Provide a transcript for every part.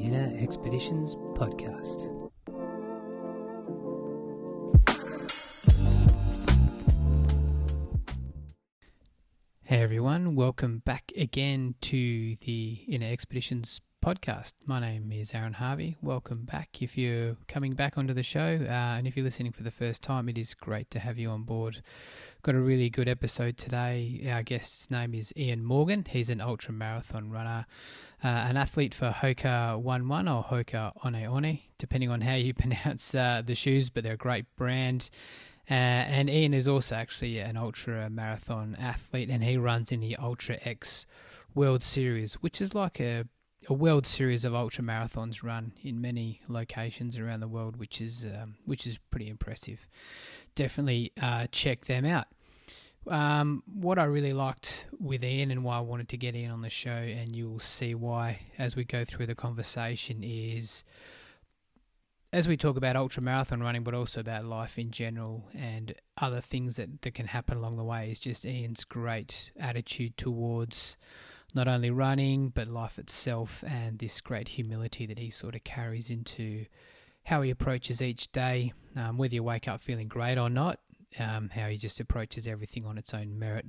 Inner Expeditions podcast. Hey everyone, welcome back again to the Inner Expeditions podcast. My name is Aaron Harvey. Welcome back if you're coming back onto the show, and if you're listening for the first time, it is great to have you on board. Got a really good episode today. Our guest's name is Ian Morgan. He's an ultra marathon runner, an athlete for Hoka 11 or Hoka One One, depending on how you pronounce the shoes, but they're a great brand. And Ian is also actually an ultra marathon athlete, and he runs in the Ultra X World Series, which is like a world series of ultra marathons run in many locations around the world, which is pretty impressive. Definitely check them out. What I really liked with Ian and why I wanted to get Ian on the show, and you will see why as we go through the conversation, is as we talk about ultra marathon running, but also about life in general and other things that can happen along the way, is just Ian's great attitude towards not only running, but life itself, and this great humility that he sort of carries into how he approaches each day, whether you wake up feeling great or not, how he just approaches everything on its own merit,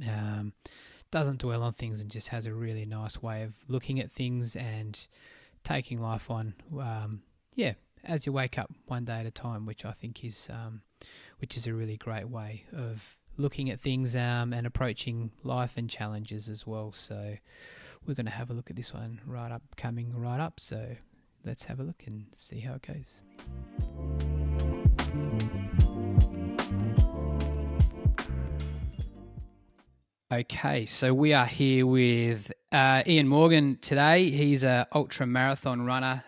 doesn't dwell on things, and just has a really nice way of looking at things and taking life on, as you wake up one day at a time, which I think is a really great way of looking at things and approaching life and challenges as well. So we're going to have a look at this one coming right up. So let's have a look and see how it goes. Okay, so we are here with Ian Morgan today. He's an ultra marathon runner.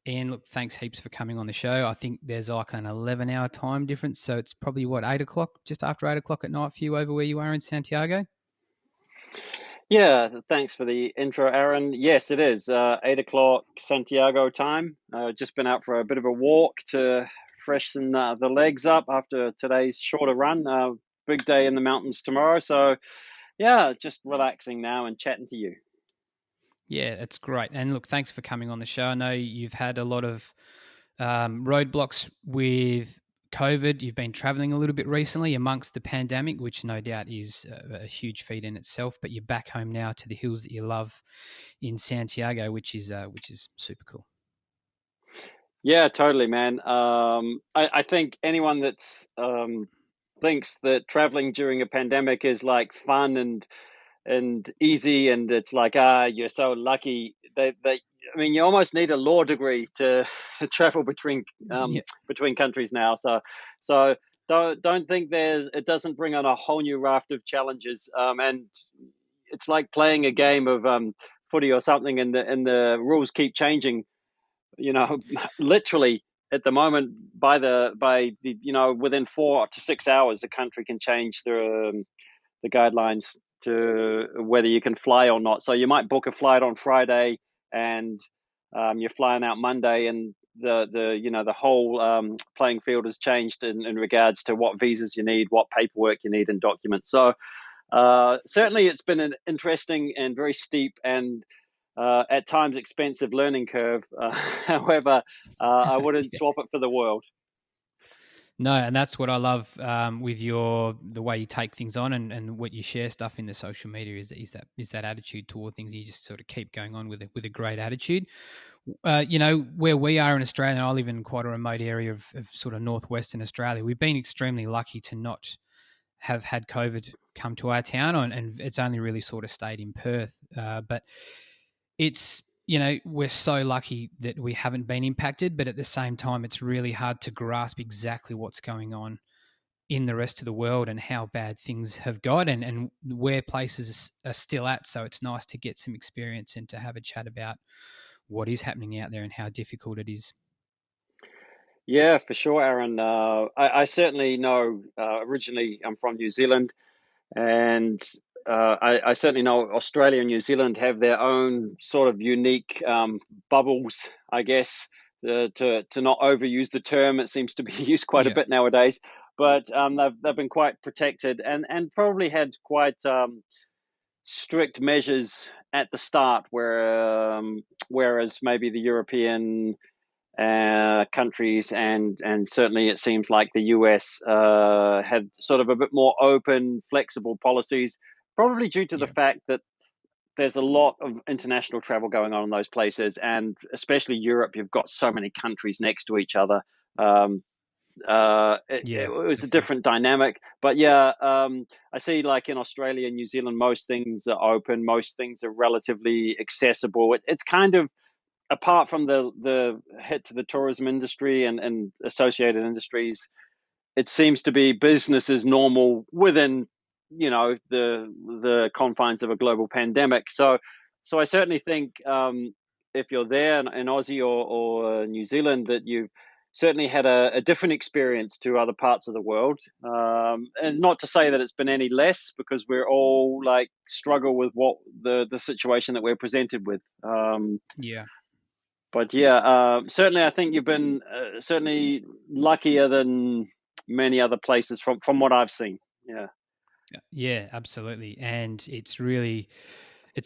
Ian, look, thanks heaps for coming on the show. I think there's like an 11-hour time difference, so it's probably, 8 o'clock, just after 8 o'clock at night for you over where you are in Santiago? Yeah, thanks for the intro, Aaron. Yes, it is 8 o'clock Santiago time. Just been out for a bit of a walk to freshen the legs up after today's shorter run. Big day in the mountains tomorrow. So, yeah, just relaxing now and chatting to you. Yeah, that's great. And look, thanks for coming on the show. I know you've had a lot of roadblocks with COVID. You've been traveling a little bit recently amongst the pandemic, which no doubt is a huge feat in itself. But you're back home now to the hills that you love in Santiago, which is super cool. Yeah, totally, man. I think anyone that's thinks that traveling during a pandemic is like fun and easy, and it's like, you're so lucky. I mean, you almost need a law degree to travel between countries now. So don't think it doesn't bring on a whole new raft of challenges. And it's like playing a game of footy or something, and the rules keep changing. Literally at the moment, within 4 to 6 hours, the country can change the guidelines to whether you can fly or not. So you might book a flight on Friday, and you're flying out Monday, and the whole playing field has changed in regards to what visas you need, what paperwork you need, and documents. So certainly it's been an interesting and very steep and at times expensive learning curve. However, I wouldn't swap it for the world. No, and that's what I love with the way you take things on and what you share stuff in the social media is that attitude toward things. You just sort of keep going on with a great attitude. Where we are in Australia, I live in quite a remote area of sort of northwestern Australia. We've been extremely lucky to not have had COVID come to our town, and it's only really sort of stayed in Perth. But it's, we're so lucky that we haven't been impacted, but at the same time, it's really hard to grasp exactly what's going on in the rest of the world and how bad things have got and where places are still at. So it's nice to get some experience and to have a chat about what is happening out there and how difficult it is. Yeah, for sure, Aaron. I certainly know, originally I'm from New Zealand, and I certainly know Australia and New Zealand have their own sort of unique bubbles, I guess, to not overuse the term. It seems to be used quite a bit nowadays, but they've been quite protected and probably had quite strict measures at the start, whereas maybe the European countries and certainly it seems like the US had sort of a bit more open, flexible policies, probably due to the Yeah. fact that there's a lot of international travel going on in those places, and especially Europe. You've got so many countries next to each other. Um, it Yeah, was a definitely. different dynamic, but yeah, I see like in Australia and New Zealand, most things are open, most things are relatively accessible. It's kind of apart from the hit to the tourism industry and associated industries, it seems to be business as normal within the confines of a global pandemic. So I certainly think if you're there in Aussie or New Zealand, that you've certainly had a different experience to other parts of the world, and not to say that it's been any less, because we're all like struggle with what the situation that we're presented with. Yeah. But yeah, certainly I think you've been certainly luckier than many other places from what I've seen. Yeah. Yeah, absolutely. And it's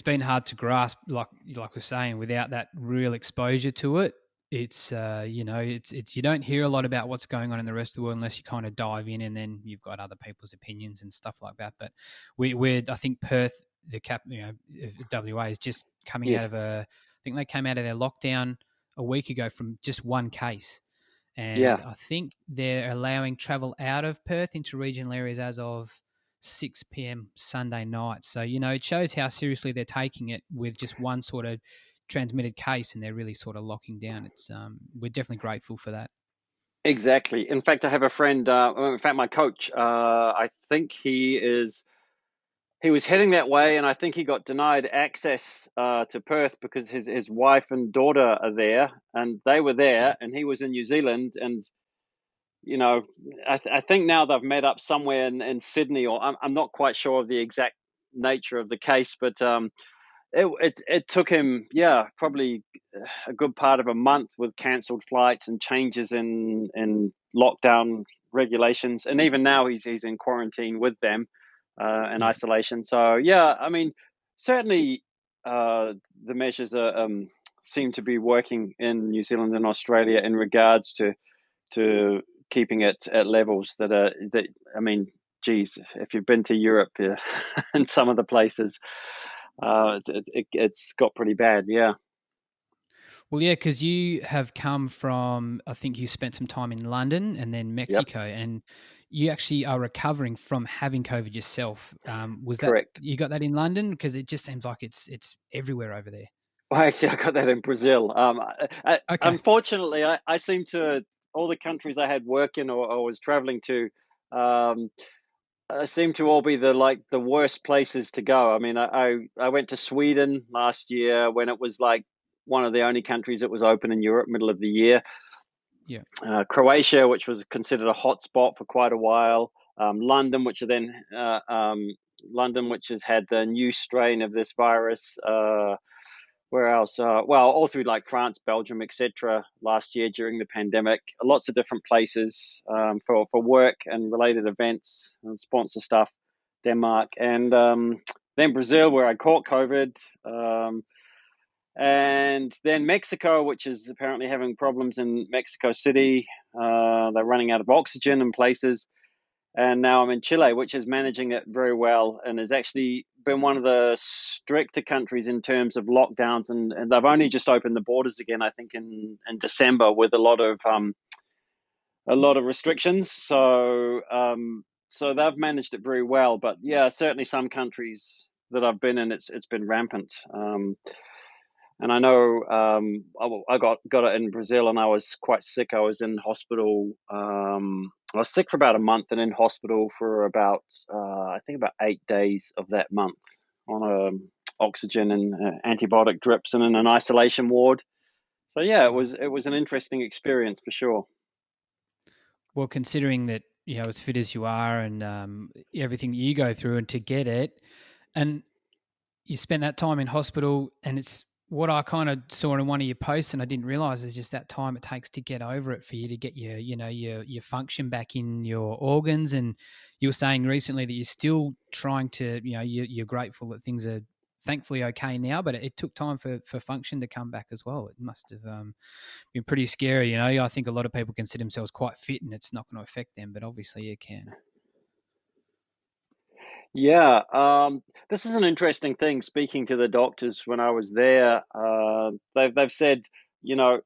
been hard to grasp, like we're saying, without that real exposure to it. It's it's you don't hear a lot about what's going on in the rest of the world unless you kind of dive in, and then you've got other people's opinions and stuff like that. But we're I think Perth, the cap, WA is just coming out Yes. of I think they came out of their lockdown a week ago from just one case, and Yeah. I think they're allowing travel out of Perth into regional areas as of 6 p.m. Sunday night. So, it shows how seriously they're taking it with just one sort of transmitted case, and they're really sort of locking down. It's we're definitely grateful for that. Exactly. In fact, I have a friend. In fact, my coach. I think he was heading that way, and I think he got denied access to Perth because his wife and daughter are there, and they were Yeah. there, and he was in New Zealand, and you know, I think now they've met up somewhere in Sydney, or I'm not quite sure of the exact nature of the case, but it took him, yeah, probably a good part of a month with cancelled flights and changes in lockdown regulations, and even now he's in quarantine with them, in Yeah. isolation. So yeah, I mean, certainly the measures seem to be working in New Zealand and Australia in regards to keeping it at levels that I mean, geez, if you've been to Europe, yeah, and some of the places, it's got pretty bad. Yeah. Well, yeah, because you have come from, I think you spent some time in London and then Yep. Mexico, and you actually are recovering from having COVID yourself. Was that Correct. you got that in London? Because it just seems like it's everywhere over there. Well, actually, I got that in Brazil. Okay. Unfortunately, I seem to all the countries I had work in or was traveling to. Um, seem to all be the worst places to go. I mean, I went to Sweden last year when it was like one of the only countries that was open in Europe, middle of the year. Yeah. Croatia, which was considered a hot spot for quite a while. London, London, which has had the new strain of this virus. Where else? Well, all through like France, Belgium, etc. Last year during the pandemic, lots of different places for work and related events and sponsor stuff. Denmark and then Brazil, where I caught COVID, and then Mexico, which is apparently having problems in Mexico City. They're running out of oxygen in places, and now I'm in Chile, which is managing it very well and has actually been one of the stricter countries in terms of lockdowns. And they've only just opened the borders again, I think, in December with a lot of restrictions. So they've managed it very well. But yeah, certainly some countries that I've been in, it's been rampant. And I know I got it in Brazil, and I was quite sick. I was in hospital. I was sick for about a month, and in hospital for about I think about 8 days of that month on oxygen and antibiotic drips and in an isolation ward. So yeah, Wow. it was an interesting experience for sure. Well, considering that as fit as you are and everything you go through, and to get it, and you spend that time in hospital, and it's what I kind of saw in one of your posts, and I didn't realize, is just that time it takes to get over it for you to get your function back in your organs. And you were saying recently that you're still trying to, you're grateful that things are thankfully okay now, but it took time for function to come back as well. It must have been pretty scary. I think a lot of people consider themselves quite fit, and it's not going to affect them, but obviously it can. Yeah, this is an interesting thing. Speaking to the doctors when I was there, they've said, you know,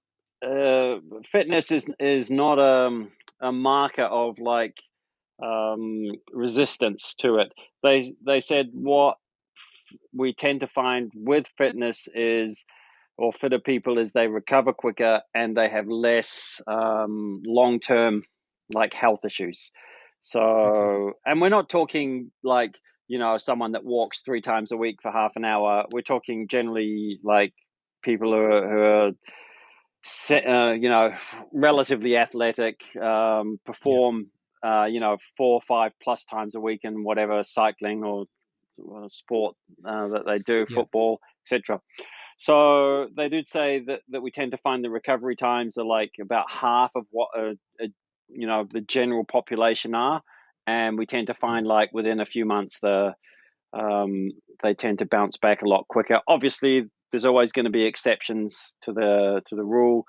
fitness is not a marker of like resistance to it. They said what we tend to find with fitness is, or fitter people, is they recover quicker and they have less long term like health issues. Okay. So, and we're not talking like, someone that walks 3 times a week for half an hour. We're talking generally like people who are relatively athletic, Yeah. perform, 4 or 5 plus times a week in whatever cycling or sport that they do, Yeah. football, etc. So they did say that we tend to find the recovery times are like about half of what the general population are, and we tend to Yeah. find like within a few months they tend to bounce back a lot quicker. Obviously, there's always going to be exceptions to the rule.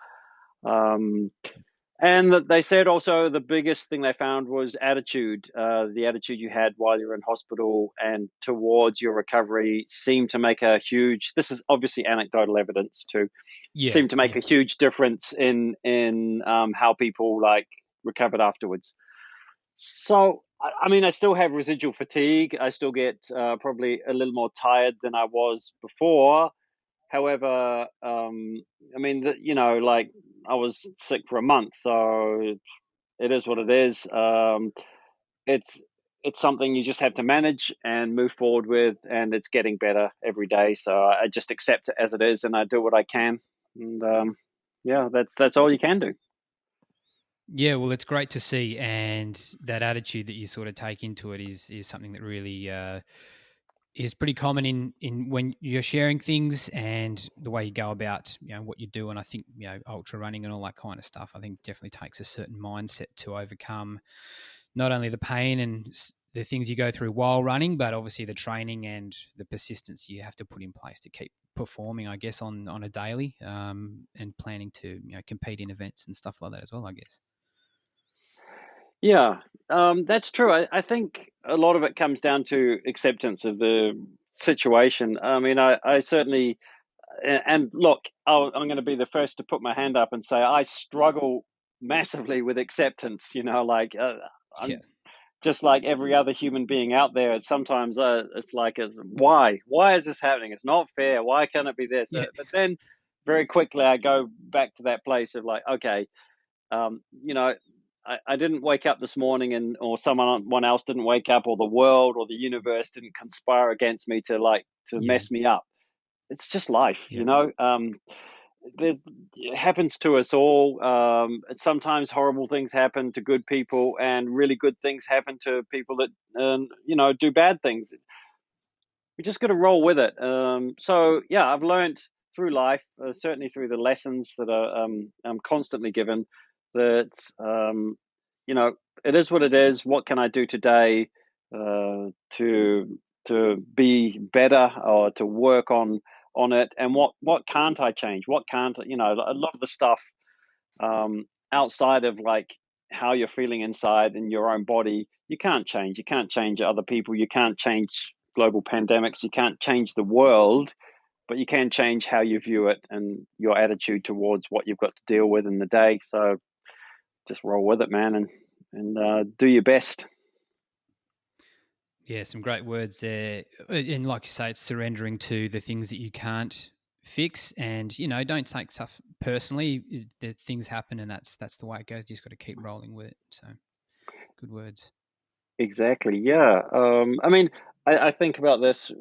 Um, and they said also the biggest thing they found was attitude. The attitude you had while you're in hospital and towards your recovery seemed to make a huge. This is obviously anecdotal evidence too. Yeah. Seemed to make Yeah. a huge difference in how people like recovered afterwards. So I mean, I still have residual fatigue. I still get probably a little more tired than I was before. However, I mean, like I was sick for a month, so it is what it is. It's it's something you just have to manage and move forward with, and it's getting better every day. So I just accept it as it is, and I do what I can. And yeah, that's all you can do. Yeah, well, it's great to see, and that attitude that you sort of take into it is something that really is pretty common in when you're sharing things and the way you go about what you do. And I think ultra running and all that kind of stuff, I think definitely takes a certain mindset to overcome not only the pain and the things you go through while running, but obviously the training and the persistence you have to put in place to keep performing, I guess, on a daily and planning to compete in events and stuff like that as well, I guess. Yeah, that's true. I think a lot of it comes down to acceptance of the situation. I mean, I certainly, and look, I'm going to be the first to put my hand up and say I struggle massively with acceptance. Like Yeah, I'm just like every other human being out there. Sometimes it's like, why is this happening? It's not fair. Why can't it be this? yeah, But then very quickly I go back to that place of like, okay, um, you know, I didn't wake up this morning, or someone else didn't wake up, or the world or the universe didn't conspire against me to yeah, mess me up. It's just life, yeah, it happens to us all. Sometimes horrible things happen to good people, and really good things happen to people that do bad things. We just got to roll with it. So yeah, I've learned through life, certainly through the lessons that I'm constantly given, that you know it is what it is. What can I do today to be better, or to work on it? And what can't I change? What can't a lot of the stuff outside of like how you're feeling inside in your own body, you can't change. You can't change other people. You can't change global pandemics. You can't change the world, but you can change how you view it and your attitude towards what you've got to deal with in the day. So just roll with it, man, and do your best. yeah. Some great words there, and like you say, it's surrendering to the things that you can't fix, and don't take stuff personally. The things happen, and that's the way it goes. You just got to keep rolling with it. So good words. Exactly. Yeah. I mean, I think about this.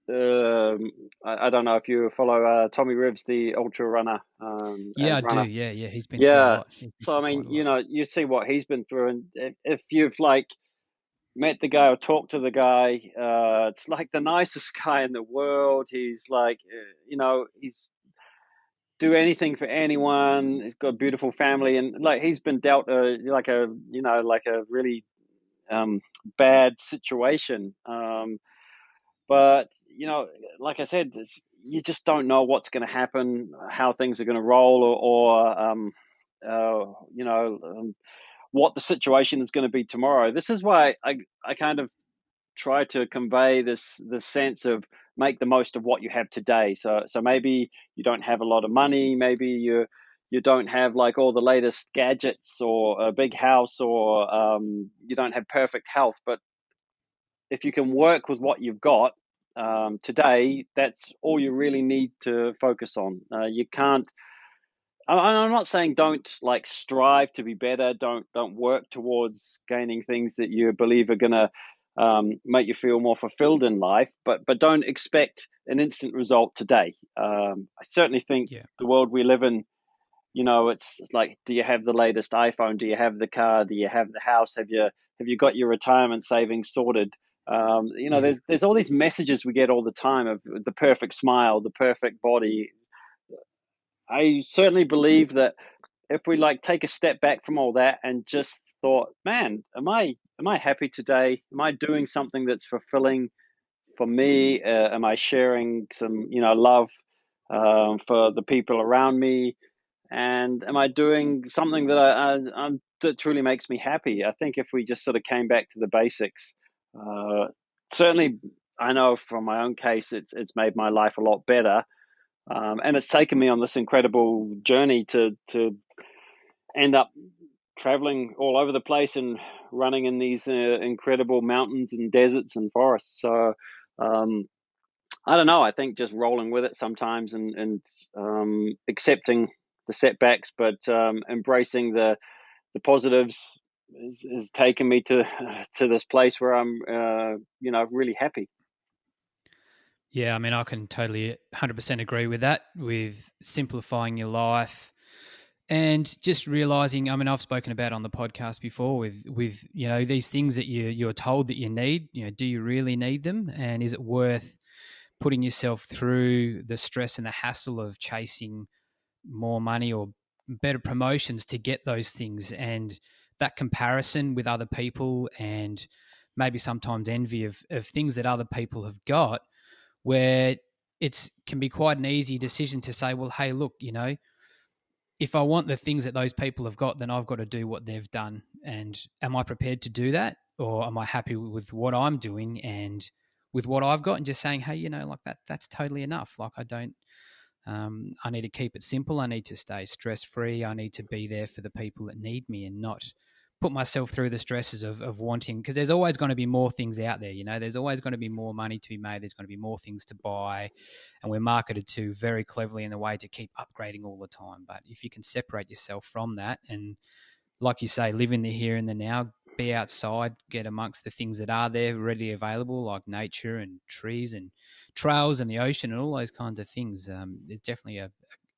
I don't know if you follow Tommy Rivs, the ultra runner Yeah, I do. runner. Yeah, yeah. He's been through a Yeah. lot. He's been So I through mean, quite a lot. you see what he's been through, and if you've like met the guy or talked to the guy. It's like the nicest guy in the world. He's like, he's do anything for anyone. He's got a beautiful family, and like he's been dealt like a really bad situation. But like I said, you just don't know what's going to happen, how things are going to roll, uh, you know, um, what the situation is going to be tomorrow. This is why I kind of try to convey this sense of make the most of what you have today. So maybe you don't have a lot of money, maybe you don't have like all the latest gadgets or a big house, or you don't have perfect health, but if you can work with what you've got today, that's all you really need to focus on. You can't. I'm not saying don't like strive to be better. Don't work towards gaining things that you believe are gonna make you feel more fulfilled in life. But don't expect an instant result today. I certainly think Yeah. the world we live in, it's like, do you have the latest iPhone? Do you have the car? Do you have the house? Have you got your retirement savings sorted? Yeah. There's all these messages we get all the time of the perfect smile, the perfect body. I certainly believe that if we like take a step back from all that and just thought, man, am I happy today? Am I doing something that's fulfilling for me? Am I sharing some love for the people around me? And am I doing something that that truly makes me happy? I think if we just sort of came back to the basics, uh, certainly I know from my own case, it's made my life a lot better, and it's taken me on this incredible journey to end up traveling all over the place and running in these incredible mountains and deserts and forests. So um, I don't know. I think just rolling with it sometimes, and accepting the setbacks, but embracing the positives has taken me to this place where I'm really happy. Yeah, I mean, I can totally 100% agree with that, with simplifying your life and just realizing, I mean, I've spoken about on the podcast before with these things that you're told that you need, do you really need them? And is it worth putting yourself through the stress and the hassle of chasing more money or better promotions to get those things, and that comparison with other people, and maybe sometimes envy of things that other people have got, where it's can be quite an easy decision to say, well, hey, look, if I want the things that those people have got, then I've got to do what they've done. And am I prepared to do that? Or am I happy with what I'm doing and with what I've got, and just saying, hey, like that's totally enough. Like I need to keep it simple. I need to stay stress free. I need to be there for the people that need me and not put myself through the stresses of wanting, because there's always going to be more things out there. There's always going to be more money to be made. There's going to be more things to buy. And we're marketed to very cleverly in the way to keep upgrading all the time. But if you can separate yourself from that and, like you say, live in the here and the now, be outside, get amongst the things that are there readily available, like nature and trees and trails and the ocean and all those kinds of things. There's definitely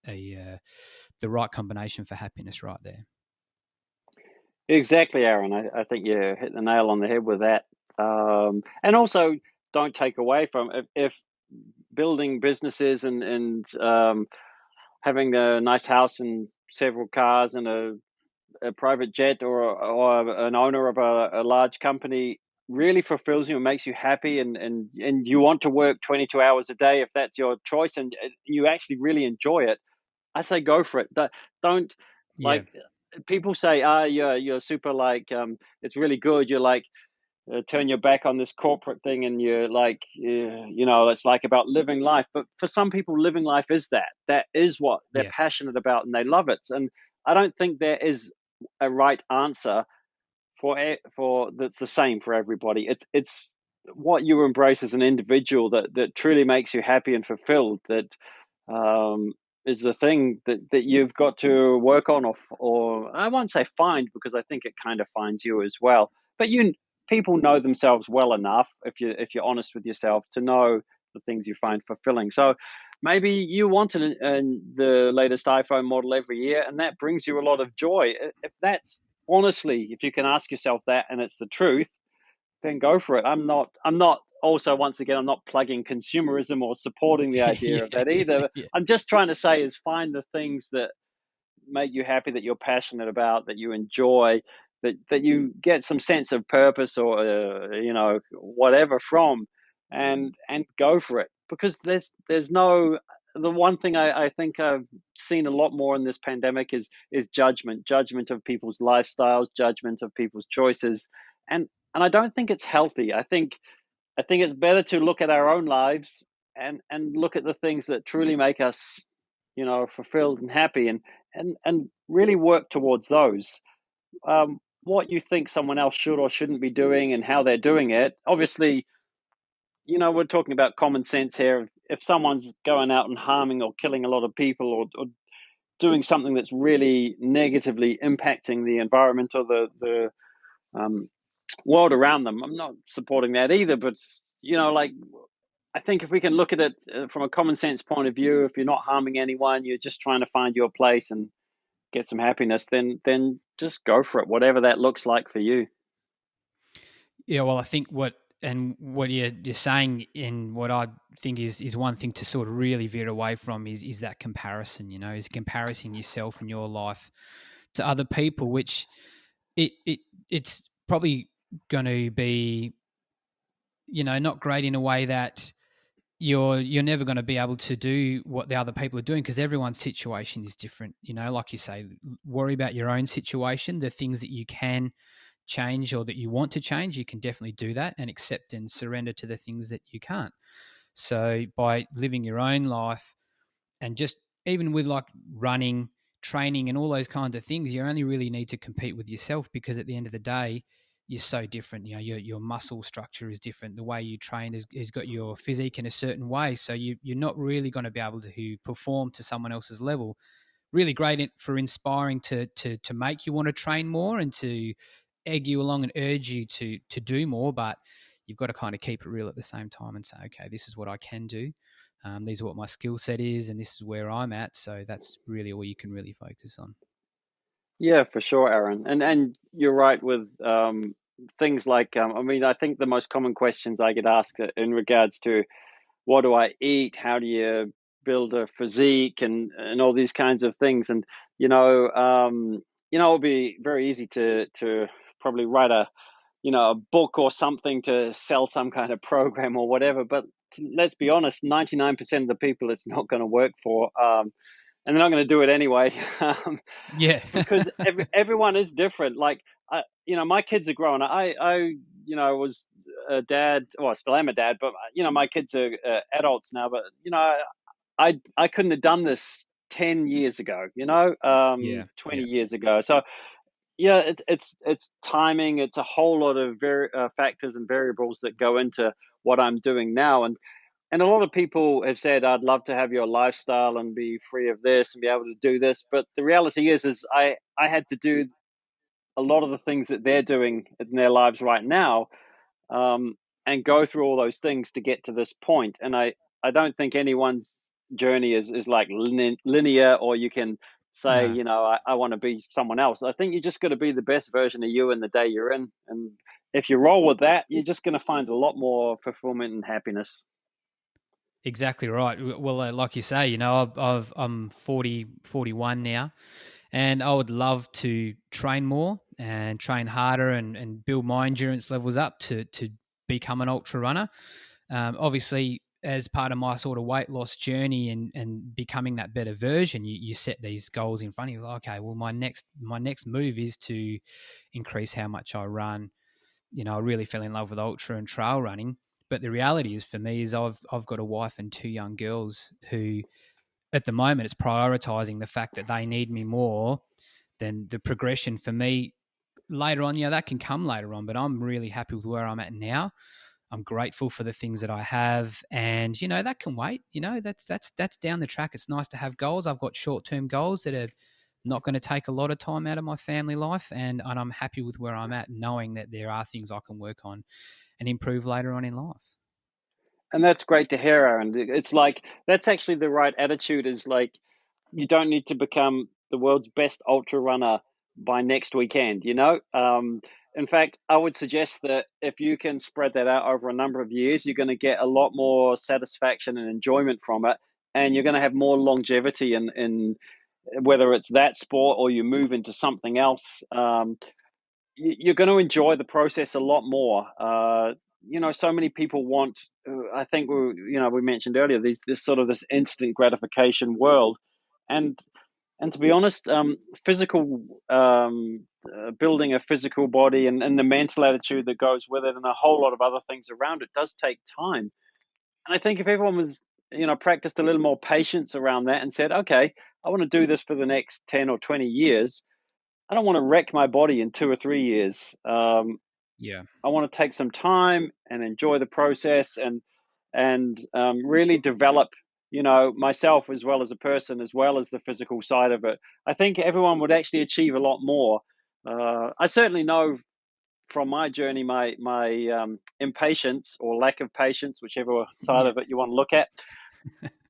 the right combination for happiness right there. Exactly, Aaron. I think you hit the nail on the head with that. And also, don't take away from if building businesses and having a nice house and several cars and a private jet, or an owner of a large company really fulfills you and makes you happy, and you want to work 22 hours a day if that's your choice, and you actually really enjoy it, I say go for it. Don't Yeah, like people say, you're super, like, it's really good. You're like, turn your back on this corporate thing, and you're like, it's like about living life. But for some people, living life is that is what they're yeah, passionate about, and they love it. And I don't think there is a right answer for that's the same for everybody. It's what you embrace as an individual that truly makes you happy and fulfilled. That um, is the thing that you've got to work on, or I won't say find, because I think it kind of finds you as well. But people know themselves well enough, if you're honest with yourself, to know the things you find fulfilling. So maybe you want the latest iPhone model every year, and that brings you a lot of joy. If that's honestly, if you can ask yourself that, and it's the truth, then go for it. I'm not also, once again, I'm not plugging consumerism or supporting the idea of Yeah, that either. yeah, I'm just trying to say is find the things that make you happy, that you're passionate about, that you enjoy, that you get some sense of purpose or whatever from, and go for it. Because there's no, the one thing I think I've seen a lot more in this pandemic is judgment of people's lifestyles, judgment of people's choices, and I don't think it's healthy. I think it's better to look at our own lives and look at the things that truly make us, fulfilled and happy, and really work towards those. What you think someone else should or shouldn't be doing and how they're doing it. Obviously, we're talking about common sense here. If someone's going out and harming or killing a lot of people, or doing something that's really negatively impacting the environment or the um, world around them, I'm not supporting that either. But like, I think if we can look at it from a common sense point of view, if you're not harming anyone, you're just trying to find your place and get some happiness, then just go for it, whatever that looks like for you. yeah. Well, I think what you're saying, and what I think is one thing to sort of really veer away from is that comparison. Is comparing yourself and your life to other people, which it's probably going to be not great in a way that you're never going to be able to do what the other people are doing, because everyone's situation is different. Like you say, worry about your own situation, the things that you can change or that you want to change. You can definitely do that, and accept and surrender to the things that you can't. So by living your own life, and just even with like running, training, and all those kinds of things, you only really need to compete with yourself, because at the end of the day, you're so different. Your muscle structure is different. The way you train has got your physique in a certain way. So you're not really going to be able to perform to someone else's level. Really great for inspiring to make you want to train more, and to egg you along and urge you to do more. But you've got to kind of keep it real at the same time and say, okay, this is what I can do. These are what my skill set is, and this is where I'm at. So that's really all you can really focus on. Yeah, for sure, Aaron. And you're right with things like, I mean, I think the most common questions I get asked in regards to what do I eat, how do you build a physique, and all these kinds of things. And it'll be very easy to probably write a book or something to sell some kind of program or whatever. But let's be honest, 99% of the people it's not going to work for. And they're not going to do it anyway, Yeah. because everyone is different. Like, my kids are growing. Was a dad, well, I still am a dad, but my kids are adults now. But I couldn't have done this 10 years ago. Yeah. 20 Yeah. years ago. So yeah, it's timing. It's a whole lot of factors and variables that go into what I'm doing now, and a lot of people have said, I'd love to have your lifestyle and be free of this and be able to do this. But the reality is I had to do a lot of the things that they're doing in their lives right now, um, and go through all those things to get to this point. And I don't think anyone's journey is like linear, or you can say, No. I want to be someone else. I think you just got to be the best version of you in the day you're in. And if you roll with that, you're just going to find a lot more fulfillment and happiness. Exactly right. Well, like you say, I'm 40, 41 now, and I would love to train more and train harder, and build my endurance levels up to become an ultra runner. Obviously, as part of my sort of weight loss journey, and becoming that better version, you set these goals in front of you. Like, okay, well, my next move is to increase how much I run. I really fell in love with ultra and trail running. But the reality is, for me, is I've got a wife and two young girls who, at the moment, it's prioritizing the fact that they need me more than the progression for me later on. That can come later on, but I'm really happy with where I'm at now. I'm grateful for the things that I have, and that can wait. That's down the track. It's nice to have goals. I've got short-term goals that are not going to take a lot of time out of my family life, and I'm happy with where I'm at, knowing that there are things I can work on and improve later on in life. And that's great to hear, Aaron. It's like, that's actually the right attitude. Is like, you don't need to become the world's best ultra runner by next weekend. In fact, I would suggest that if you can spread that out over a number of years, you're going to get a lot more satisfaction and enjoyment from it, and you're going to have more longevity in whether it's that sport or you move into something else. You're going to enjoy the process a lot more. So many people want. I think we mentioned earlier this sort of this instant gratification world, and to be honest, physical building a physical body and the mental attitude that goes with it, and a whole lot of other things around it, does take time. And I think if everyone was, practiced a little more patience around that and said, okay, I want to do this for the next 10 or 20 years. I don't want to wreck my body in 2 or 3 years. Yeah. I want to take some time and enjoy the process and really develop, myself as well as a person, as well as the physical side of it. I think everyone would actually achieve a lot more. I certainly know from my journey, my impatience or lack of patience, whichever side Yeah. of it you want to look at,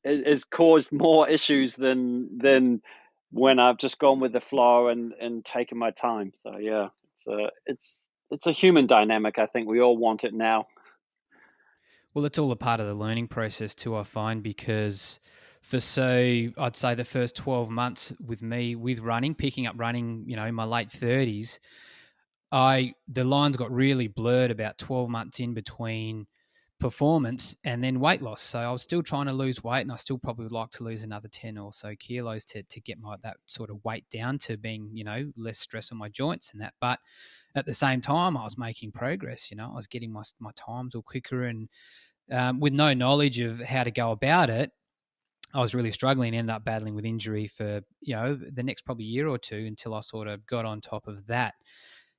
has caused more issues than when I've just gone with the flow and taken my time. So yeah, it's a human dynamic. I think we all want it now. Well, it's all a part of the learning process too, I find, because I'd say the first 12 months with me with running, picking up running, in my late 30s, the lines got really blurred about 12 months in between performance and then weight loss. So I was still trying to lose weight, and I still probably would like to lose another 10 or so kilos to get that sort of weight down to being, less stress on my joints and that. But at the same time, I was making progress. I was getting my times all quicker, and with no knowledge of how to go about it, I was really struggling and ended up battling with injury for, the next probably year or two until I sort of got on top of that.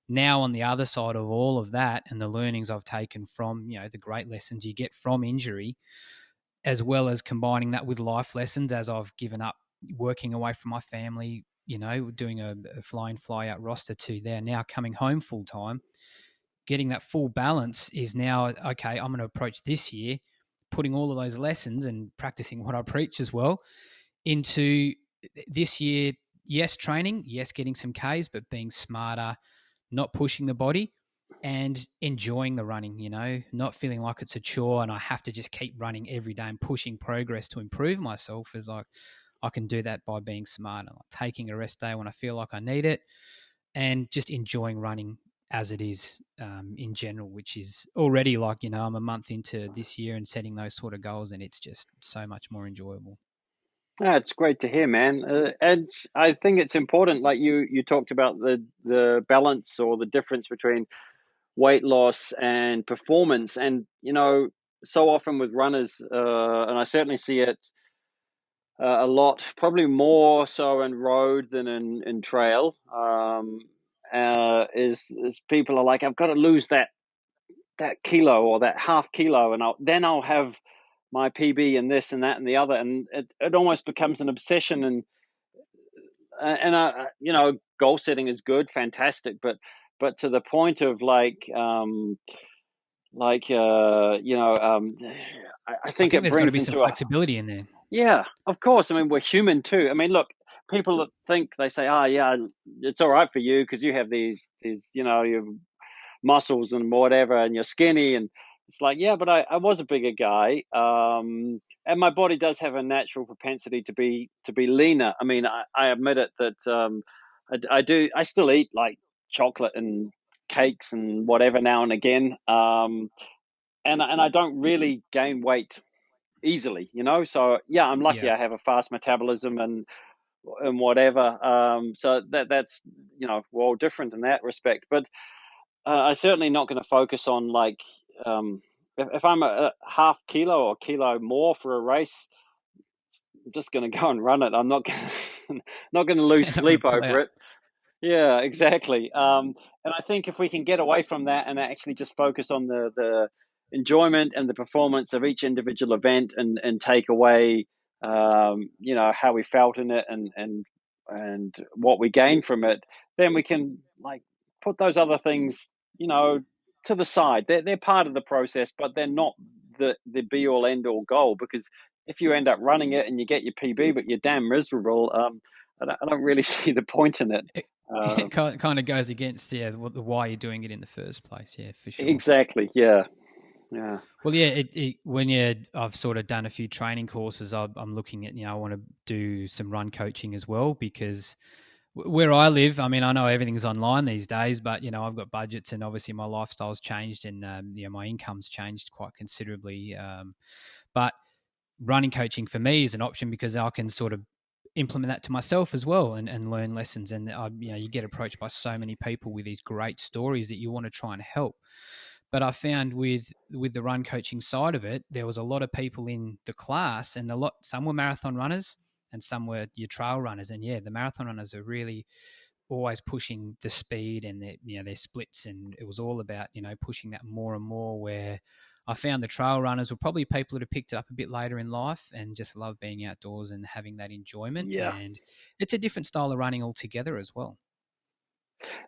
Now, on the other side of all of that and the learnings I've taken from, the great lessons you get from injury, as well as combining that with life lessons as I've given up working away from my family, doing a fly out roster to there, now coming home full time, getting that full balance is now, okay, I'm going to approach this year, putting all of those lessons and practicing what I preach as well into this year. Yes, training, yes, getting some Ks, but being smarter, not pushing the body and enjoying the running, not feeling like it's a chore and I have to just keep running every day and pushing progress to improve myself. Is like, I can do that by being smarter, like taking a rest day when I feel like I need it, and just enjoying running as it is in general, which is already like, I'm a month into this year and setting those sort of goals, and it's just so much more enjoyable. Yeah, it's great to hear, man. And I think it's important, like you talked about the balance or the difference between weight loss and performance. And so often with runners, and I certainly see it a lot, probably more so in road than in trail. Is people are like, I've got to lose that kilo or that half kilo, and I'll have my PB and this and that and the other, and it almost becomes an obsession. And goal setting is good, fantastic, but to the point of I I think think it there's got to brings be some into a. flexibility in there. Yeah, of course. I mean, we're human too. I mean, look, people think they say, "Oh, yeah, it's all right for you because you have these, your muscles and whatever, and you're skinny." And it's like, yeah, but I was a bigger guy, and my body does have a natural propensity to be leaner. I mean, I admit it that I do. I still eat like chocolate and cakes and whatever now and again, and I don't really gain weight easily, So yeah, I'm lucky Yeah. I have a fast metabolism and whatever. So that's we're all different in that respect. But I'm certainly not going to focus on like if I'm a half kilo or kilo more for a race, I'm just going to go and run it. I'm not going to, not going to lose Not going to sleep pull over out. it. Yeah, exactly. And I think if we can get away from that and actually just focus on the enjoyment and the performance of each individual event and take away, how we felt in it and what we gained from it, then we can like put those other things, to the side. They're part of the process, but they're not the be all end all goal, because if you end up running it and you get your PB, but you're damn miserable, I don't really see the point in it. Uh, It kind of goes against why you're doing it in the first place. Yeah, for sure. exactly. Yeah. Yeah. Well, yeah, when I've sort of done a few training courses. I'm looking at, I want to do some run coaching as well because where I live, I mean, I know everything's online these days, but I've got budgets, and obviously my lifestyle's changed, and my income's changed quite considerably. But running coaching for me is an option because I can sort of implement that to myself as well, and learn lessons. And you get approached by so many people with these great stories that you want to try and help. But I found with the run coaching side of it, there was a lot of people in the class, and some were marathon runners and some were your trail runners. And yeah, the marathon runners are really always pushing the speed and their splits, and it was all about pushing that more and more. Where I found the trail runners were probably people that have picked it up a bit later in life and just love being outdoors and having that enjoyment. Yeah. And it's a different style of running altogether as well.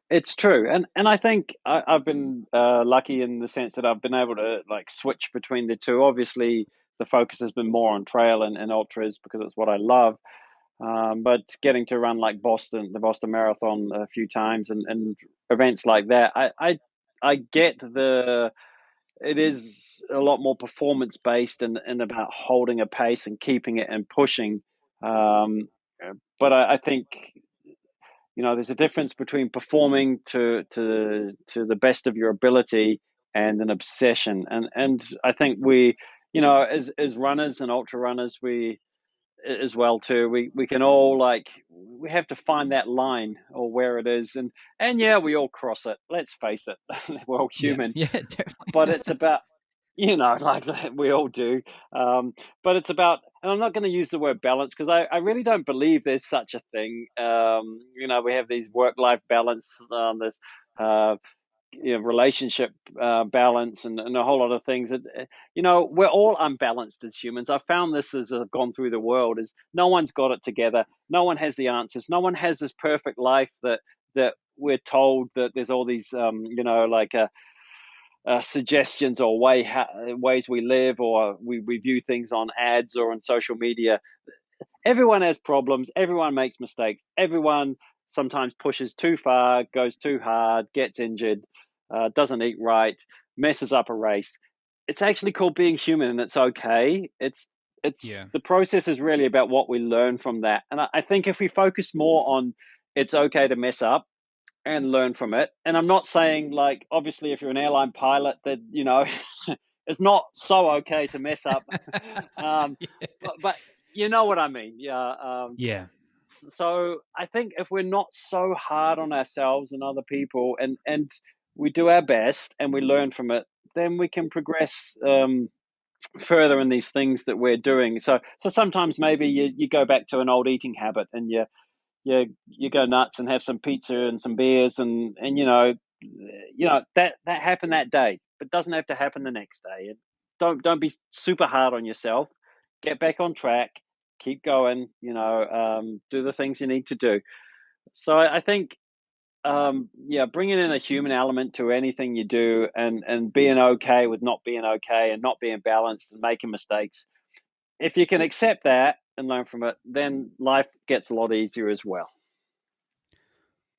It's true, and I think I've been lucky in the sense that I've been able to like switch between the two. Obviously, the focus has been more on trail and ultras because it's what I love. But getting to run like the Boston Marathon a few times, and events like that, I get it is a lot more performance based and about holding a pace and keeping it and pushing. Um, but I think there's a difference between performing to the best of your ability and an obsession. And I think we, as runners and ultra runners, we as well too. We can all we have to find that line or where it is, and yeah, we all cross it. Let's face it, we're all Yeah, human. yeah, definitely. But it's about like we all do. But it's about, and I'm not going to use the word balance because I really don't believe there's such a thing. We have these work-life balance, this uh, relationship balance, and a whole lot of things. We're all unbalanced as humans. I've found this as I've gone through the world, is no one's got it together. No one has the answers. No one has this perfect life that we're told that there's all these, suggestions or ways we live, or we view things on ads or on social media. Everyone has problems. Everyone makes mistakes. Everyone sometimes pushes too far, goes too hard, gets injured, doesn't eat right, messes up a race. It's actually called being human, and it's okay. It's Yeah. the process is really about what we learn from that. And I think if we focus more on it's okay to mess up and learn from it. And I'm not saying, like, obviously if you're an airline pilot that, it's not so okay to mess up. um, Yeah. but you know what I mean? Yeah. Yeah. So I think if we're not so hard on ourselves and other people, and we do our best and we learn from it, then we can progress further in these things that we're doing. So sometimes maybe you go back to an old eating habit, and you go nuts and have some pizza and some beers, and that happened that day, but doesn't have to happen the next day. And don't be super hard on yourself. Get back on track. Keep going. Do the things you need to do. So I think, bringing in a human element to anything you do, and being okay with not being okay and not being balanced and making mistakes. If you can accept that and learn from it, then life gets a lot easier as well.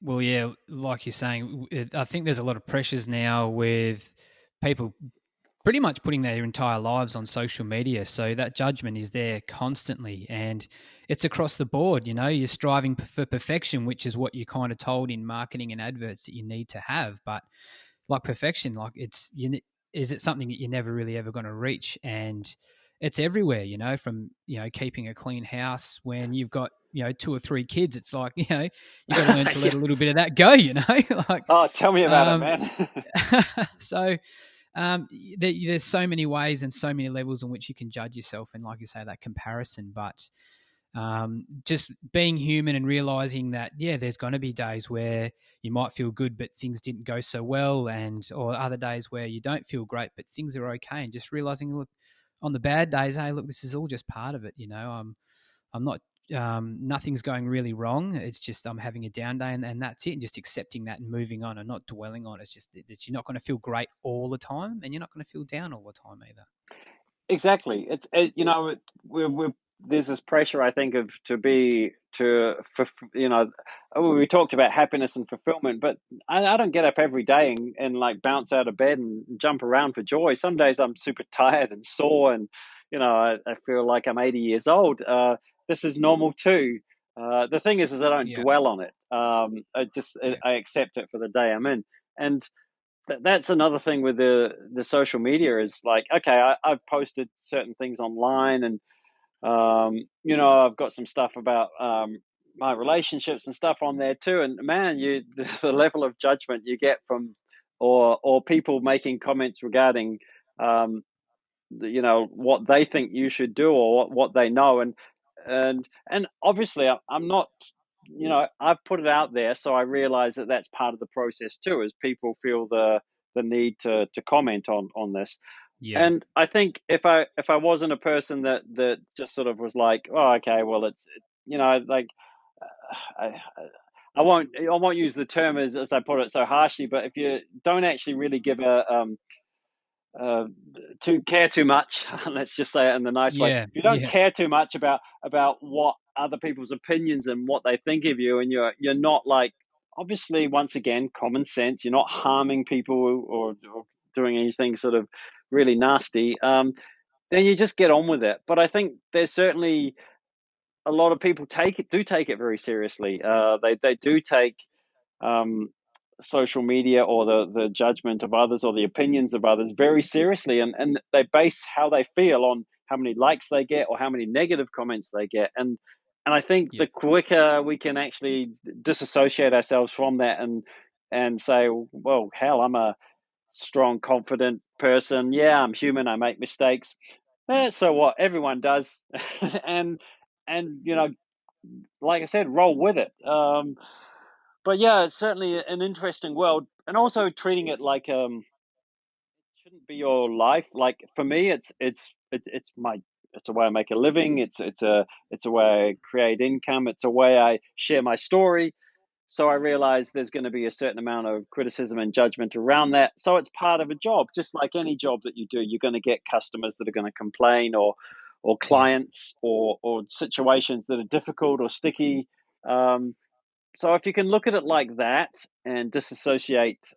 Well, yeah, like you're saying, I think there's a lot of pressures now with people pretty much putting their entire lives on social media. So that judgment is there constantly, and it's across the board. You're striving for perfection, which is what you're kind of told in marketing and adverts that you need to have. But like perfection, like is it something that you're never really ever going to reach? And it's everywhere, from keeping a clean house when you've got two or three kids. It's like you got to learn to let Yeah. a little bit of that go. Like Oh, tell me about it, um, man. so there's so many ways and so many levels in which you can judge yourself, and like you say, that comparison. But just being human and realizing that, yeah, there's going to be days where you might feel good, but things didn't go so well, or other days where you don't feel great, but things are okay. And just realizing, look, on the bad days, hey, look, this is all just part of it. I'm not, nothing's going really wrong. It's just I'm having a down day, and that's it. And just accepting that and moving on and not dwelling on it. It's just that you're not going to feel great all the time, and you're not going to feel down all the time either. Exactly. We're there's this pressure, I think, of to be to for you know we talked about happiness and fulfillment, but I don't get up every day and like bounce out of bed and jump around for joy. Some days I'm super tired and sore, and I feel like I'm 80 years old. This is normal too. The thing is I don't Yeah. dwell on it. Yeah. I accept it for the day I'm in, and that's another thing with the social media is like, okay, I've posted certain things online, and I've got some stuff about my relationships and stuff on there too. And man, the level of judgment you get from or people making comments regarding um, what they think you should do or what they know, and obviously I'm not. I've put it out there, so I realize that that's part of the process too. Is people feel the need to comment on this, Yeah. and I think if I wasn't a person that just sort of was like, oh, okay, well, like I, I won't use the term as I put it so harshly, but if you don't actually really give uh, to care too much, let's just say it in the nice way. If Yeah. you don't Yeah. care too much about what other people's opinions and what they think of you, and you're not like, obviously, once again, common sense. You're not harming people or doing anything sort of really nasty. Then you just get on with it. But I think there's certainly a lot of people take it very seriously. They do take um, social media or the judgment of others or the opinions of others very seriously, and they base how they feel on how many likes they get or how many negative comments they get, and I think Yeah. the quicker we can actually disassociate ourselves from that and say, well, hell, I'm a strong, confident person. Yeah, I'm human. I make mistakes. So what? Everyone does, and and like I said, roll with it. But yeah, it's certainly an interesting world, and also treating it like shouldn't be your life. Like for me, it's a way I make a living. It's a way I create income. It's a way I share my story. So I realize there's going to be a certain amount of criticism and judgment around that. So it's part of a job, just like any job that you do. You're going to get customers that are going to complain, or Yeah. clients, or situations that are difficult or sticky. Um, so if you can look at it like that and disassociate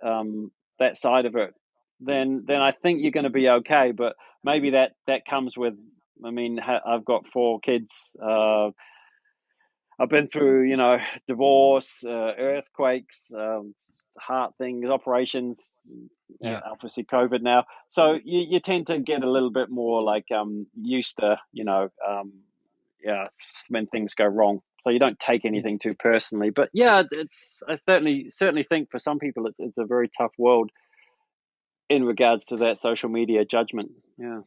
that side of it, then I think you're going to be okay. But maybe that comes with. I mean, I've got 4 kids. I've been through, divorce, earthquakes, heart things, operations, Yeah. obviously COVID now. So you tend to get a little bit more like used to, yeah, when things go wrong. So you don't take Yeah. anything too personally. But yeah, I certainly think for some people it's a very tough world in regards to that social media judgment. Yeah.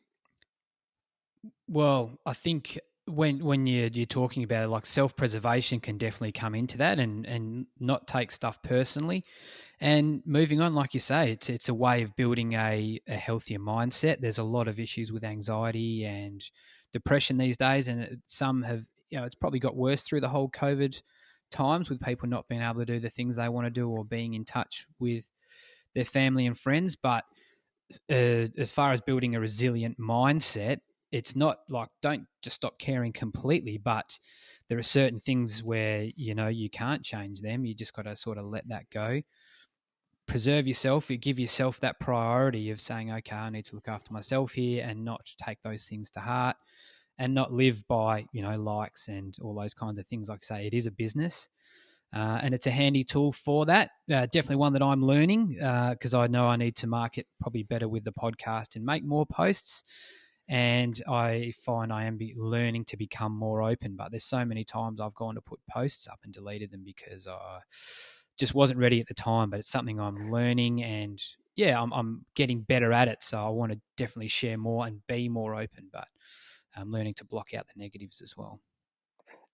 Well, I think when you're talking about it, like self preservation can definitely come into that, and not take stuff personally. And moving on, like you say, it's a way of building a healthier mindset. There's a lot of issues with anxiety and depression these days, and some have, it's probably got worse through the whole COVID times, with people not being able to do the things they want to do or being in touch with their family and friends. But as far as building a resilient mindset, it's not like, don't just stop caring completely, but there are certain things where you can't change them. You just got to sort of let that go. Preserve yourself. You give yourself that priority of saying, okay, I need to look after myself here, and not take those things to heart, and not live by likes and all those kinds of things. Like I say, it is a business. And it's a handy tool for that. Definitely one that I'm learning, because I know I need to market probably better with the podcast and make more posts. And I find I am learning to become more open. But there's so many times I've gone to put posts up and deleted them because I just wasn't ready at the time. But it's something I'm learning, and yeah, I'm getting better at it. So I want to definitely share more and be more open. But I'm learning to block out the negatives as well.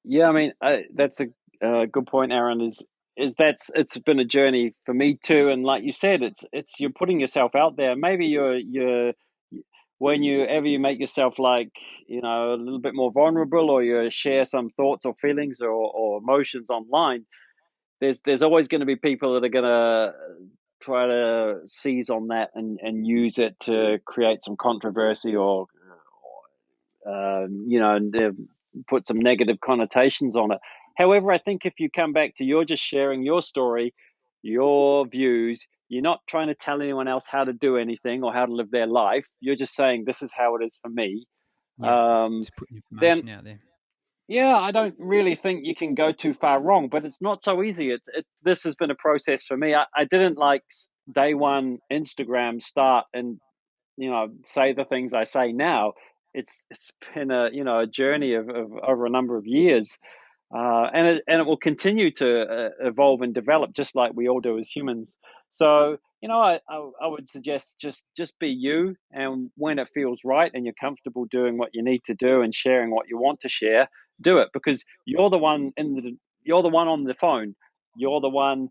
Yeah, I mean, that's a good point, Aaron. Is that's it's been a journey for me too, and like you said, it's you're putting yourself out there. Maybe you're when you ever you make yourself like a little bit more vulnerable, or you share some thoughts or feelings or emotions online. There's always going to be people that are going to try to seize on that and use it to create some controversy or put some negative connotations on it. However, I think if you come back to you're just sharing your story, your views, you're not trying to tell anyone else how to do anything or how to live their life. You're just saying this is how it is for me. Yeah. Um, Just putting then information out there. yeah, I don't really think you can go too far wrong, but it's not so easy. This has been a process for me. I didn't like day one Instagram start and say the things I say now. It's been a journey of over a number of years, and it will continue to evolve and develop just like we all do as humans. So I would suggest just be you, and when it feels right and you're comfortable doing what you need to do and sharing what you want to share, do it, because you're the one on the phone, you're the one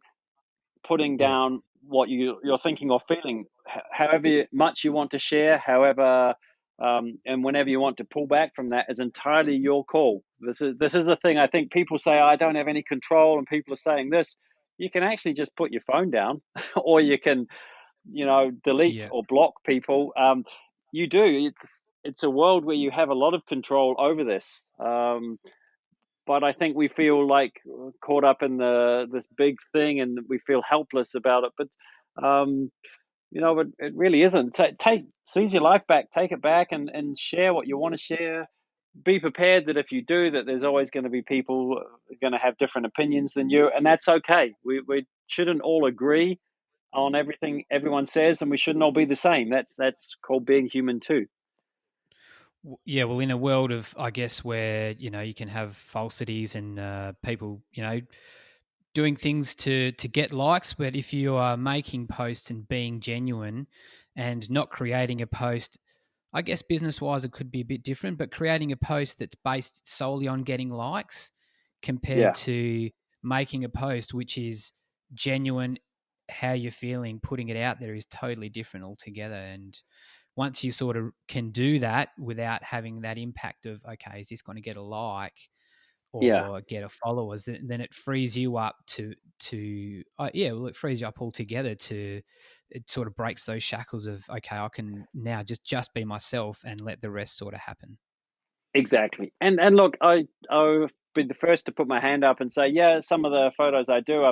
putting Yeah. down what you're thinking or feeling, however much you want to share, however, and whenever you want to pull back from that is entirely your call. This is the thing. I think people say, I don't have any control, and people are saying this. You can actually just put your phone down, or you can, delete Yeah. or block people. You do. It's a world where you have a lot of control over this. But I think we feel like caught up in this big thing, and we feel helpless about it. But um, it really isn't. Seize your life back, take it back, and share what you want to share. Be prepared that if you do, that there's always going to be people going to have different opinions than you, and that's okay. We shouldn't all agree on everything everyone says, and we shouldn't all be the same. That's called being human too. Yeah, well, in a world of, I guess, where you can have falsities and people, doing things to get likes, but if you are making posts and being genuine and not creating a post, I guess business wise it could be a bit different, but creating a post that's based solely on getting likes compared Yeah, to making a post which is genuine, how you're feeling, putting it out there is totally different altogether. And once you sort of can do that without having that impact of, okay, is this going to get a like yeah. or get a followers, then it frees you up to yeah, well, it frees you up altogether to, it sort of breaks those shackles of, okay, I can now just be myself and let the rest sort of happen. Exactly. And look, I've been the first to put my hand up and say, yeah, some of the photos I do,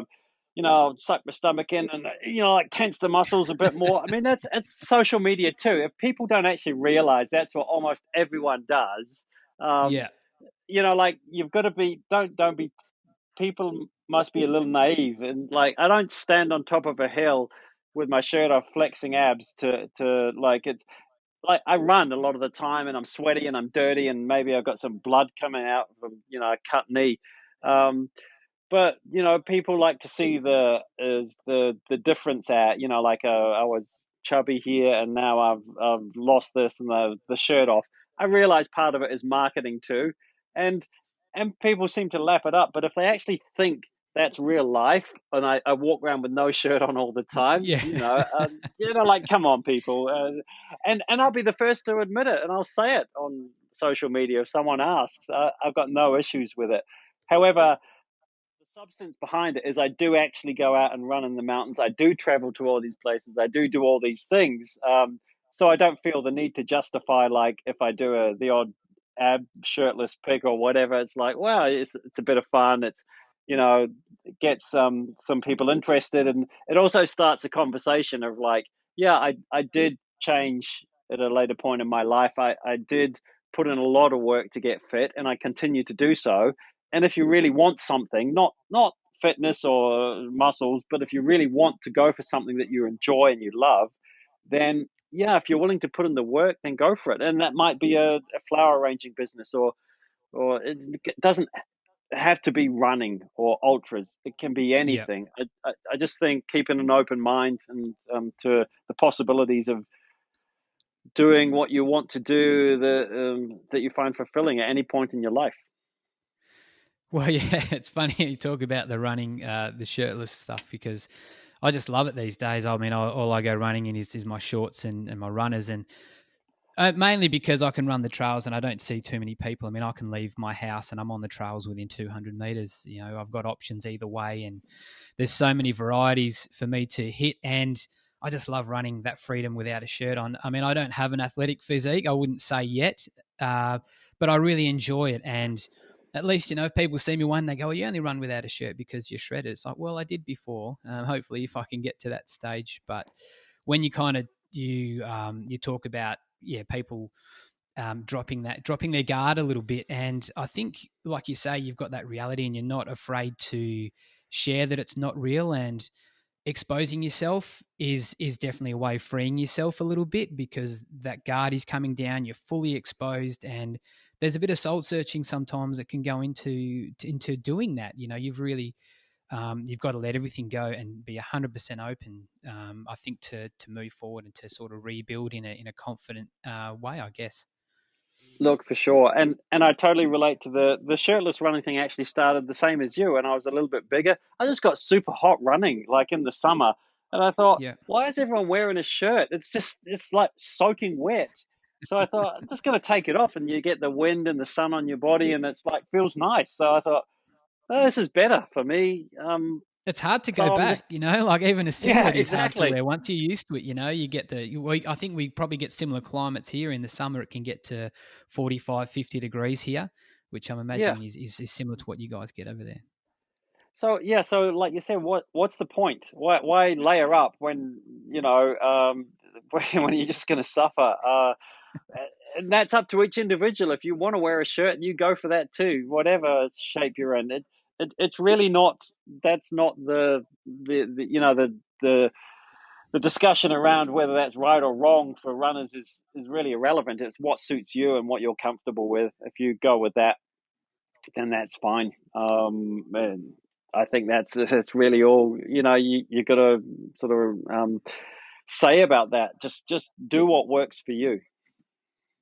I'll suck my stomach in and like tense the muscles a bit more. I mean, that's it's social media too. If people don't actually realize that's what almost everyone does, um, Yeah. like you've got to be don't be. People must be a little naive, and like I don't stand on top of a hill with my shirt off flexing abs to like it's like I run a lot of the time and I'm sweaty and I'm dirty and maybe I've got some blood coming out from a cut knee. Um, but people like to see the difference at like I was chubby here and now I've lost this and the shirt off. I realize part of it is marketing too, and people seem to lap it up. But if they actually think that's real life, and I walk around with no shirt on all the time, Yeah. like come on, people, and I'll be the first to admit it, and I'll say it on social media if someone asks. I've got no issues with it. However, the substance behind it is I do actually go out and run in the mountains. I do travel to all these places. I do all these things. So I don't feel the need to justify, like if I do the odd ab shirtless pic or whatever. It's like, well, it's a bit of fun. It's you know it gets some people interested, and it also starts a conversation of like, yeah, I did change at a later point in my life. I did put in a lot of work to get fit, and I continue to do so. And if you really want something, not fitness or muscles, but if you really want to go for something that you enjoy and you love, then yeah, if you're willing to put in the work, then go for it. And that might be a flower arranging business, or it doesn't have to be running or ultras. It can be Yeah. anything. I just think keeping an open mind and to the possibilities of doing what you want to do that you find fulfilling at any point in your life. Well, yeah, it's funny you talk about the running, the shirtless stuff, because I just love it these days. I mean, all I go running in is my shorts and my runners, and mainly because I can run the trails and I don't see too many people. I mean, I can leave my house and I'm on the trails within 200 meters. I've got options either way, and there's so many varieties for me to hit. And I just love running that freedom without a shirt on. I mean, I don't have an athletic physique, I wouldn't say yet. but I really enjoy it. And at least, if people see me one, they go, well, you only run without a shirt because you're shredded. It's like, well, I did before. Hopefully, if I can get to that stage. But when you kind of you talk about people dropping their guard a little bit, and I think, like you say, you've got that reality, and you're not afraid to share that it's not real, and exposing yourself is definitely a way of freeing yourself a little bit, because that guard is coming down, you're fully exposed, and there's a bit of soul searching sometimes that can go into doing that. You've really you've got to let everything go and be 100% open. I think to move forward and to sort of rebuild in a confident way, I guess. Look, for sure, and I totally relate to the shirtless running thing. Actually, started the same as you, and I was a little bit bigger. I just got super hot running, like in the summer, and I thought, Yeah, why is everyone wearing a shirt? It's like soaking wet. So I thought, I'm just going to take it off, and you get the wind and the sun on your body, and it's like feels nice. So I thought, oh, this is better for me. it's hard to So go I'm back, just, like even a yeah, singlet is hard to exactly, wear. Once you're used to it, you get I think we probably get similar climates here. In the summer, it can get to 45, 50 degrees here, which I'm yeah. imagining is similar to what you guys get over there. So yeah, so like you said, what's the point? Why layer up when when you're just going to suffer? And that's up to each individual. If you want to wear a shirt, you go for that too, whatever shape you're in. It's really not. That's not the discussion around whether that's right or wrong for runners is really irrelevant. It's what suits you and what you're comfortable with. If you go with that, then that's fine. And I think that's really all you got to sort of say about that. Just do what works for you.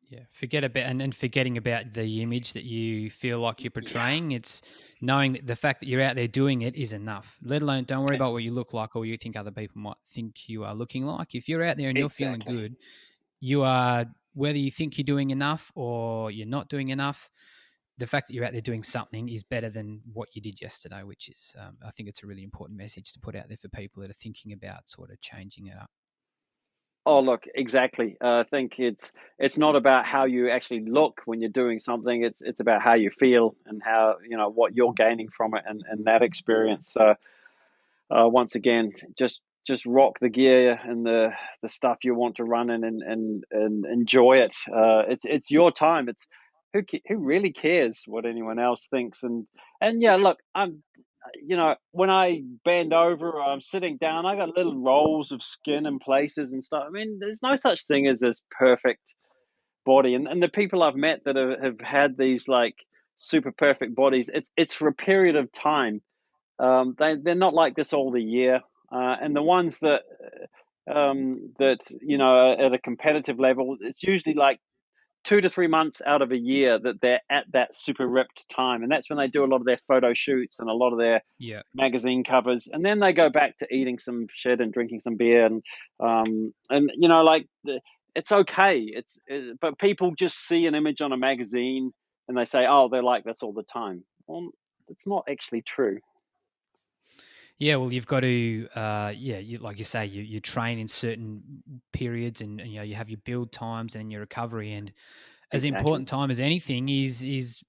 Yeah, forget about and forgetting about the image that you feel like you're Yeah, portraying. It's knowing that the fact that you're out there doing it is enough. Let alone, don't worry about what you look like or what you think other people might think you are looking like. If you're out there and you're feeling exactly. good, you are, whether you think you're doing enough or you're not doing enough, the fact that you're out there doing something is better than what you did yesterday, which is, I think it's a really important message to put out there for people that are thinking about sort of changing it up. Oh, look, exactly. I think it's not about how you actually look when you're doing something. It's about how you feel and how what you're gaining from it and that experience. So once again, just rock the gear and the stuff you want to run in and enjoy it. It's your time. It's who really cares what anyone else thinks. And yeah, look, I'm when I bend over or I'm sitting down, I got little rolls of skin in places and stuff. I mean, there's no such thing as this perfect body. And the people I've met that have had these like super perfect bodies, it's for a period of time. They're not like this all the year. And the ones that at a competitive level, it's usually like 2 to 3 months out of a year that they're at that super ripped time, and that's when they do a lot of their photo shoots and a lot of their Yeah. magazine covers, and then they go back to eating some shit and drinking some beer, and like it's okay. But people just see an image on a magazine and they say, oh, they're like this all the time. Well, it's not actually true. Yeah, well, you've got to, like you say, you train in certain periods, and you have your build times and your recovery, and as Exactly. important time as anything is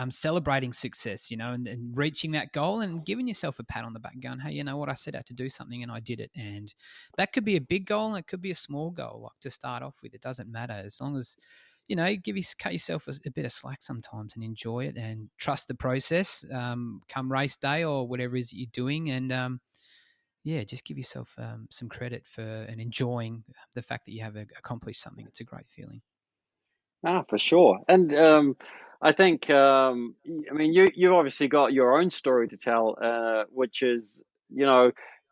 celebrating success, and reaching that goal and giving yourself a pat on the back, going, hey, you know what, I set out to do something and I did it, and that could be a big goal and it could be a small goal, like to start off with. It doesn't matter as long as cut yourself a bit of slack sometimes and enjoy it and trust the process. Come race day or whatever it is that you're doing, and yeah, just give yourself some credit for and enjoying the fact that you have accomplished something. It's a great feeling. Ah, for sure. And I think, I mean, you've obviously got your own story to tell, which is,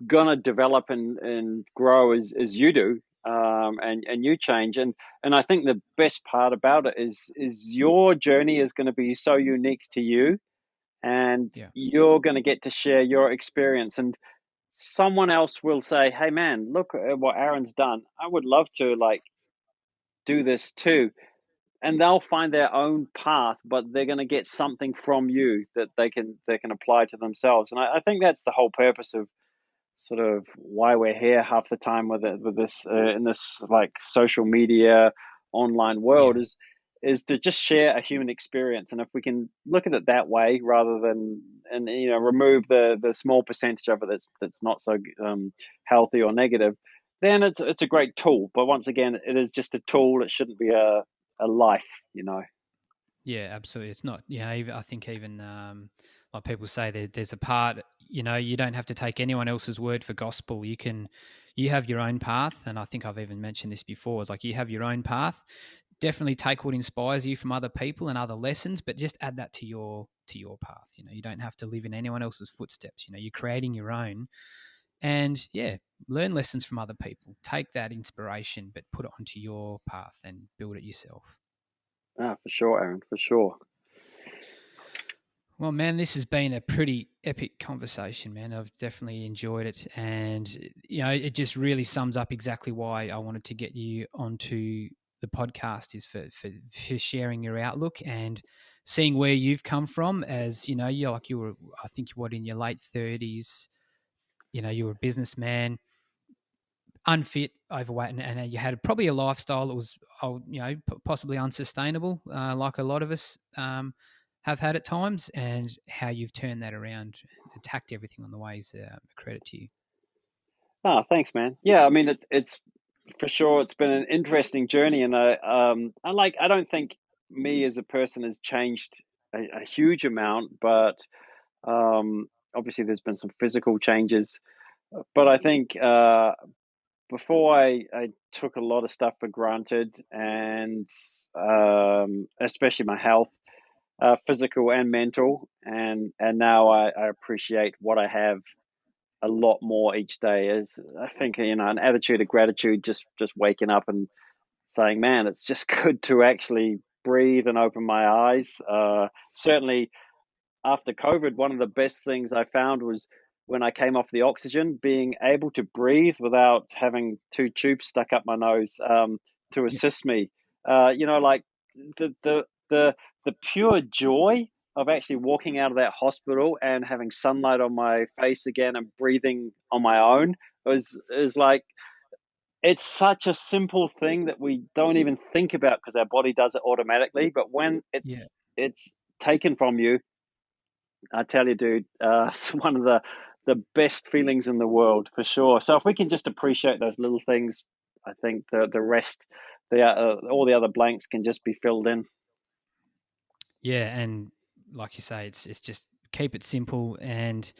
gonna develop and grow as you do, and you change. And I think the best part about it is your journey is going to be so unique to you, and Yeah. you're going to get to share your experience. And someone else will say, "Hey, man, look at what Aaron's done. I would love to like do this too." And they'll find their own path, but they're going to get something from you that they can apply to themselves. And I think that's the whole purpose of sort of why we're here half the time with this in this like social media online world Yeah. is to just share a human experience. And if we can look at it that way, rather than, and remove the small percentage of it that's not so healthy or negative, then it's a great tool. But once again, it is just a tool. It shouldn't be a life, Yeah, absolutely. It's not, I think even like people say, there's a part, you don't have to take anyone else's word for gospel. You have your own path. And I think I've even mentioned this before. It's like you have your own path. Definitely take what inspires you from other people and other lessons, but just add that to your path. You don't have to live in anyone else's footsteps. You're creating your own. And yeah, learn lessons from other people. Take that inspiration, but put it onto your path and build it yourself. For sure, Aaron, for sure. Well, man, this has been a pretty epic conversation, man. I've definitely enjoyed it. And, it just really sums up exactly why I wanted to get you onto the podcast is for sharing your outlook and seeing where you've come from as, you were, I think, in your late 30s, you were a businessman, unfit, overweight, and you had probably a lifestyle that was, possibly unsustainable, like a lot of us have had at times, and how you've turned that around, attacked everything on the way is a credit to you. Oh, thanks, man. Yeah, I mean, it's for sure. It's been an interesting journey, and I don't think me as a person has changed a huge amount, but obviously there's been some physical changes. But I think before I took a lot of stuff for granted, and especially my health, physical and mental, and now I appreciate what I have a lot more each day. Is, I think, an attitude of gratitude, just waking up and saying, man, it's just good to actually breathe and open my eyes. Certainly after COVID, one of the best things I found was when I came off the oxygen, being able to breathe without having two tubes stuck up my nose, to Yeah, assist me. Like the the the the pure joy of actually walking out of that hospital and having sunlight on my face again and breathing on my own was is like, it's such a simple thing that we don't even think about because our body does it automatically. But when yeah, it's taken from you, I tell you, dude, it's one of the best feelings in the world for sure. So if we can just appreciate those little things, I think the rest, all the other blanks can just be filled in. yeah. And like you say, it's just keep it simple, and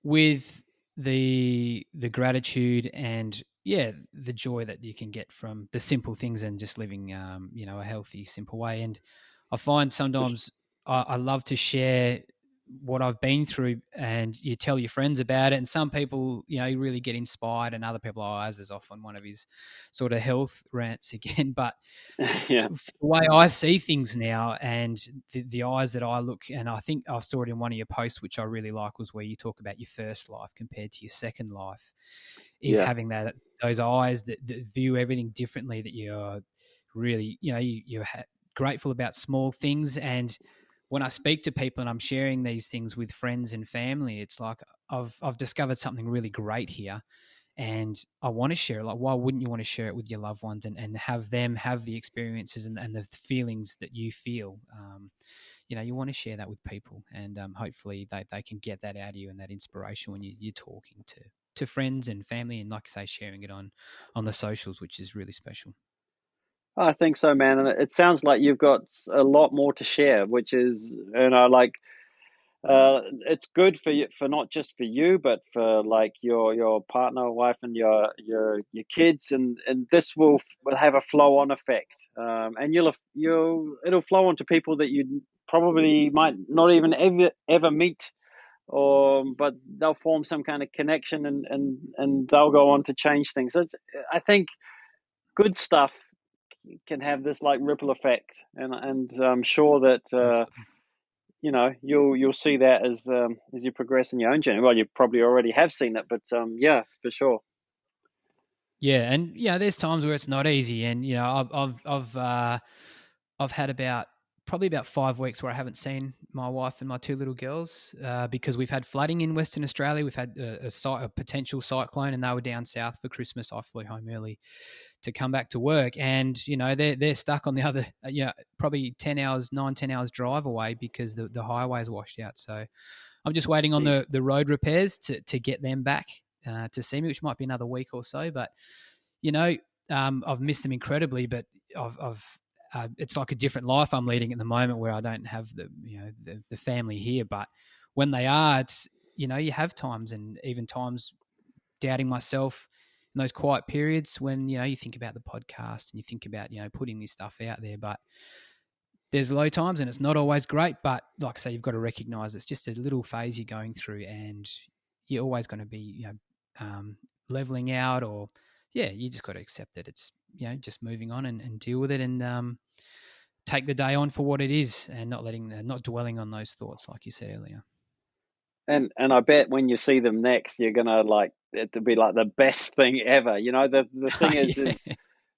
with the gratitude and the joy that you can get from the simple things and just living a healthy simple way. And I find sometimes I love to share what I've been through, and you tell your friends about it, and some people you really get inspired, and other people, as is often one of his sort of health rants again. But Yeah, the way I see things now, and the eyes that I look, and I think I saw it in one of your posts, which I really like, was where you talk about your first life compared to your second life, is yeah, having those eyes that view everything differently, that you're really, you're grateful about small things. And when I speak to people and I'm sharing these things with friends and family, it's like I've discovered something really great here, and I want to share it. Like, why wouldn't you want to share it with your loved ones, and have them have the experiences and the feelings that you feel? You want to share that with people, and hopefully they can get that out of you and that inspiration when you're talking to friends and family, and like I say, sharing it on the socials, which is really special. I think so, man. And it sounds like you've got a lot more to share, which is, like, it's good for you, for not just for you, but for like your partner, wife, and your kids, and this will have a flow on effect, and it'll flow on to people that you probably might not even ever meet, or but they'll form some kind of connection, and they'll go on to change things. I think good stuff can have this like ripple effect, and I'm sure that Absolutely. you'll see that as you progress in your own journey. Well, you probably already have seen it, but yeah, for sure. Yeah, and there's times where it's not easy, and I've had about probably about 5 weeks where I haven't seen my wife and my two little girls because we've had flooding in Western Australia. We've had a potential cyclone, and they were down south for Christmas. I flew home early to come back to work, and they're stuck on the other, probably 10 hours drive away because the highway's washed out. So I'm just waiting on Jeez. the road repairs to get them back to see me, which might be another week or so. But you know, I've missed them incredibly, but I've it's like a different life I'm leading at the moment where I don't have the family here. But when they are, it's you have times, and even times doubting myself in those quiet periods when you think about the podcast and you think about putting this stuff out there. But there's low times and it's not always great. But like I say, you've got to recognize it's just a little phase you're going through, and you're always going to be leveling out, or you just got to accept that it's just moving on and deal with it, and take the day on for what it is, and not dwelling on those thoughts like you said earlier. And I bet when you see them next, you're gonna like it to be like the best thing ever. The thing is Yeah.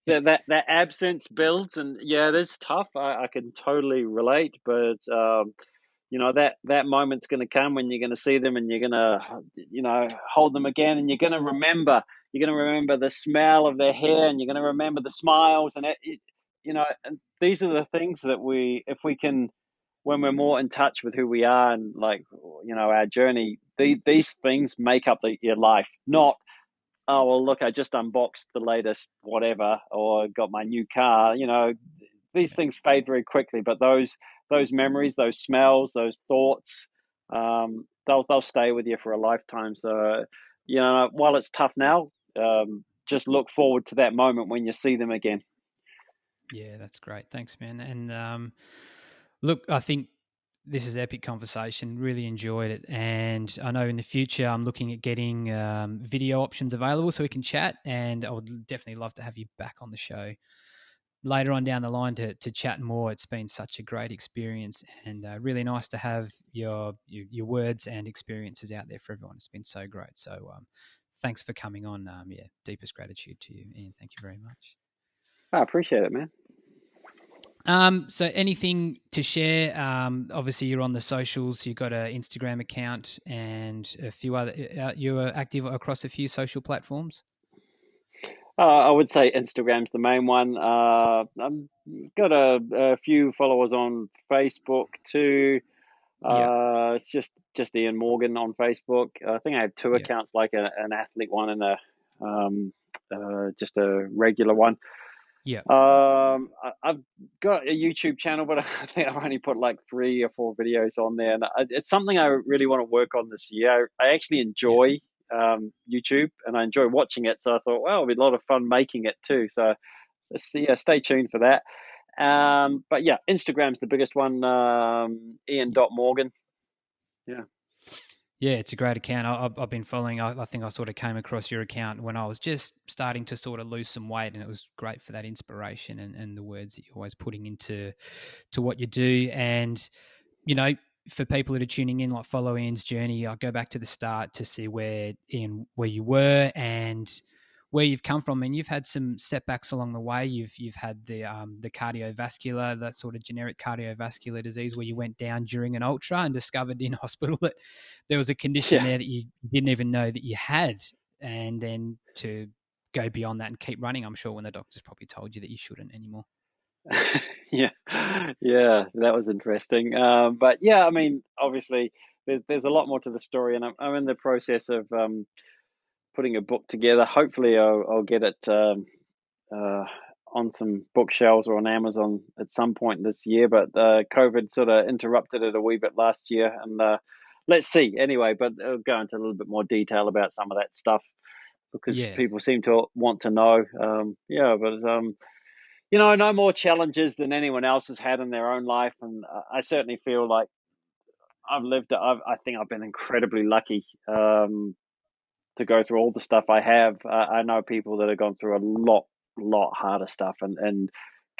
Yeah. that absence builds, and yeah, it is tough. I can totally relate, but that moment's going to come when you're going to see them, and you're going to hold them again, and you're going to remember the smell of their hair, and you're going to remember the smiles, and and these are the things that if we can, when we're more in touch with who we are and like our journey, these things make up your life, not, oh well, look, I just unboxed the latest whatever, or got my new car. These things fade very quickly, but those memories, those smells, those thoughts, they'll stay with you for a lifetime. So, while it's tough now, just look forward to that moment when you see them again. Yeah, that's great. Thanks, man. And look, I think this is epic conversation. Really enjoyed it, and I know in the future I'm looking at getting video options available so we can chat. And I would definitely love to have you back on the show later on down the line to chat more. It's been such a great experience, and really nice to have your words and experiences out there for everyone. It's been so great. So thanks for coming on. Deepest gratitude to you, Ian. Thank you very much. I appreciate it, man. So anything to share? Obviously, you're on the socials. You've got an Instagram account and a few other. You are active across a few social platforms. I would say Instagram's the main one. I've got a few followers on Facebook too. Yeah, It's just Ian Morgan on Facebook. I think I have two yeah, accounts, like an athlete one and just a regular one. yeah, I've got a YouTube channel, but I think I've only put like 3 or 4 videos on there, and it's something I really want to work on this year. I actually yeah. enjoy YouTube, and I enjoy watching it. So I thought, well, it'll be a lot of fun making it too. So yeah, stay tuned for that. But yeah, Instagram's the biggest one. Ian.Morgan. Yeah. Yeah, it's a great account. I've been following. I think I sort of came across your account when I was just starting to sort of lose some weight, and it was great for that inspiration and the words that you're always putting into to what you do. And for people that are tuning in, like follow Ian's journey, I'll go back to the start to see where you were and where you've come from. And you've had some setbacks along the way. You've had the cardiovascular, that sort of generic cardiovascular disease where you went down during an ultra and discovered in hospital that there was a condition Yeah. there that you didn't even know that you had. And then to go beyond that and keep running, I'm sure when the doctors probably told you that you shouldn't anymore. Yeah, yeah, that was interesting. But yeah, I mean, obviously, there's a lot more to the story, and I'm in the process of putting a book together. Hopefully, I'll get it uh, on some bookshelves or on Amazon at some point this year. But COVID sort of interrupted it a wee bit last year, and let's see. Anyway, but I'll go into a little bit more detail about some of that stuff because Yeah. people seem to want to know. Yeah, but no more challenges than anyone else has had in their own life, and I certainly feel like I think I've been incredibly lucky to go through all the stuff I have. I know people that have gone through a lot harder stuff and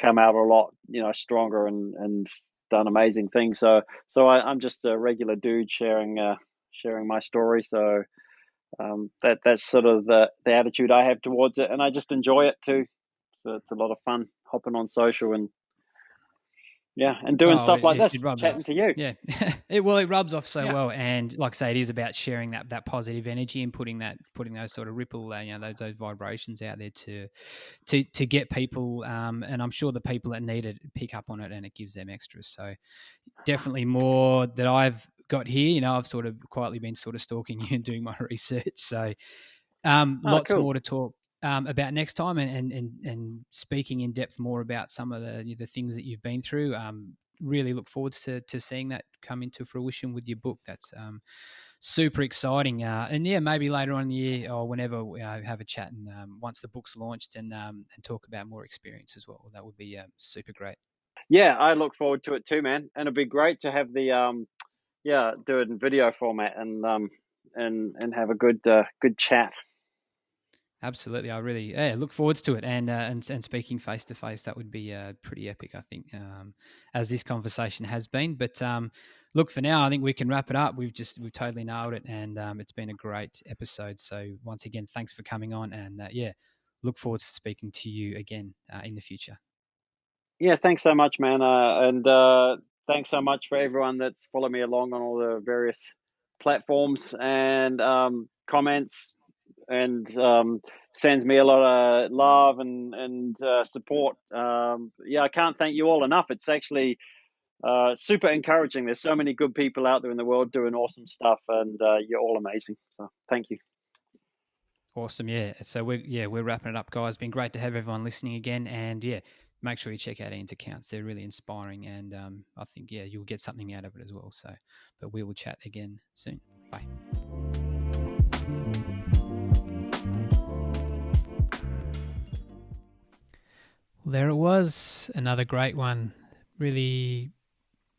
come out a lot, stronger and done amazing things. So I'm just a regular dude sharing my story. So that's sort of the attitude I have towards it, and I just enjoy it too. So it's a lot of fun hopping on social and Yeah, and doing Oh, stuff like it this, rubs chatting off. to you. Yeah, it rubs off so Yeah. well, and like I say, it is about sharing that positive energy and putting those sort of ripple, those vibrations out there to get people, and I'm sure the people that need it pick up on it, and it gives them extras. So definitely more that I've got here. I've sort of quietly been sort of stalking you and doing my research. So Oh, lots cool. more to talk about next time, and speaking in depth more about some of the things that you've been through. Really look forward to seeing that come into fruition with your book. That's super exciting. And yeah, maybe later on in the year or whenever we have a chat, and once the book's launched, and talk about more experience as well. That would be super great. Yeah, I look forward to it too, man. And it'd be great to have the do it in video format and have a good chat. Absolutely, I really look forwards to it, and speaking face to face, that would be pretty epic, I think, as this conversation has been. But look, for now, I think we can wrap it up. We've totally nailed it, and it's been a great episode. So once again, thanks for coming on, and look forward to speaking to you again in the future. Yeah, thanks so much, man. And thanks so much for everyone that's followed me along on all the various platforms and comments and sends me a lot of love and support. Yeah, I can't thank you all enough. It's actually super encouraging. There's so many good people out there in the world doing awesome stuff, and you're all amazing. So thank you. Awesome, yeah. So we're wrapping it up, guys. It's been great to have everyone listening again, and make sure you check out Ian's accounts. They're really inspiring, and I think you'll get something out of it as well. So, but we will chat again soon. Bye. Well, there it was, another great one. Really,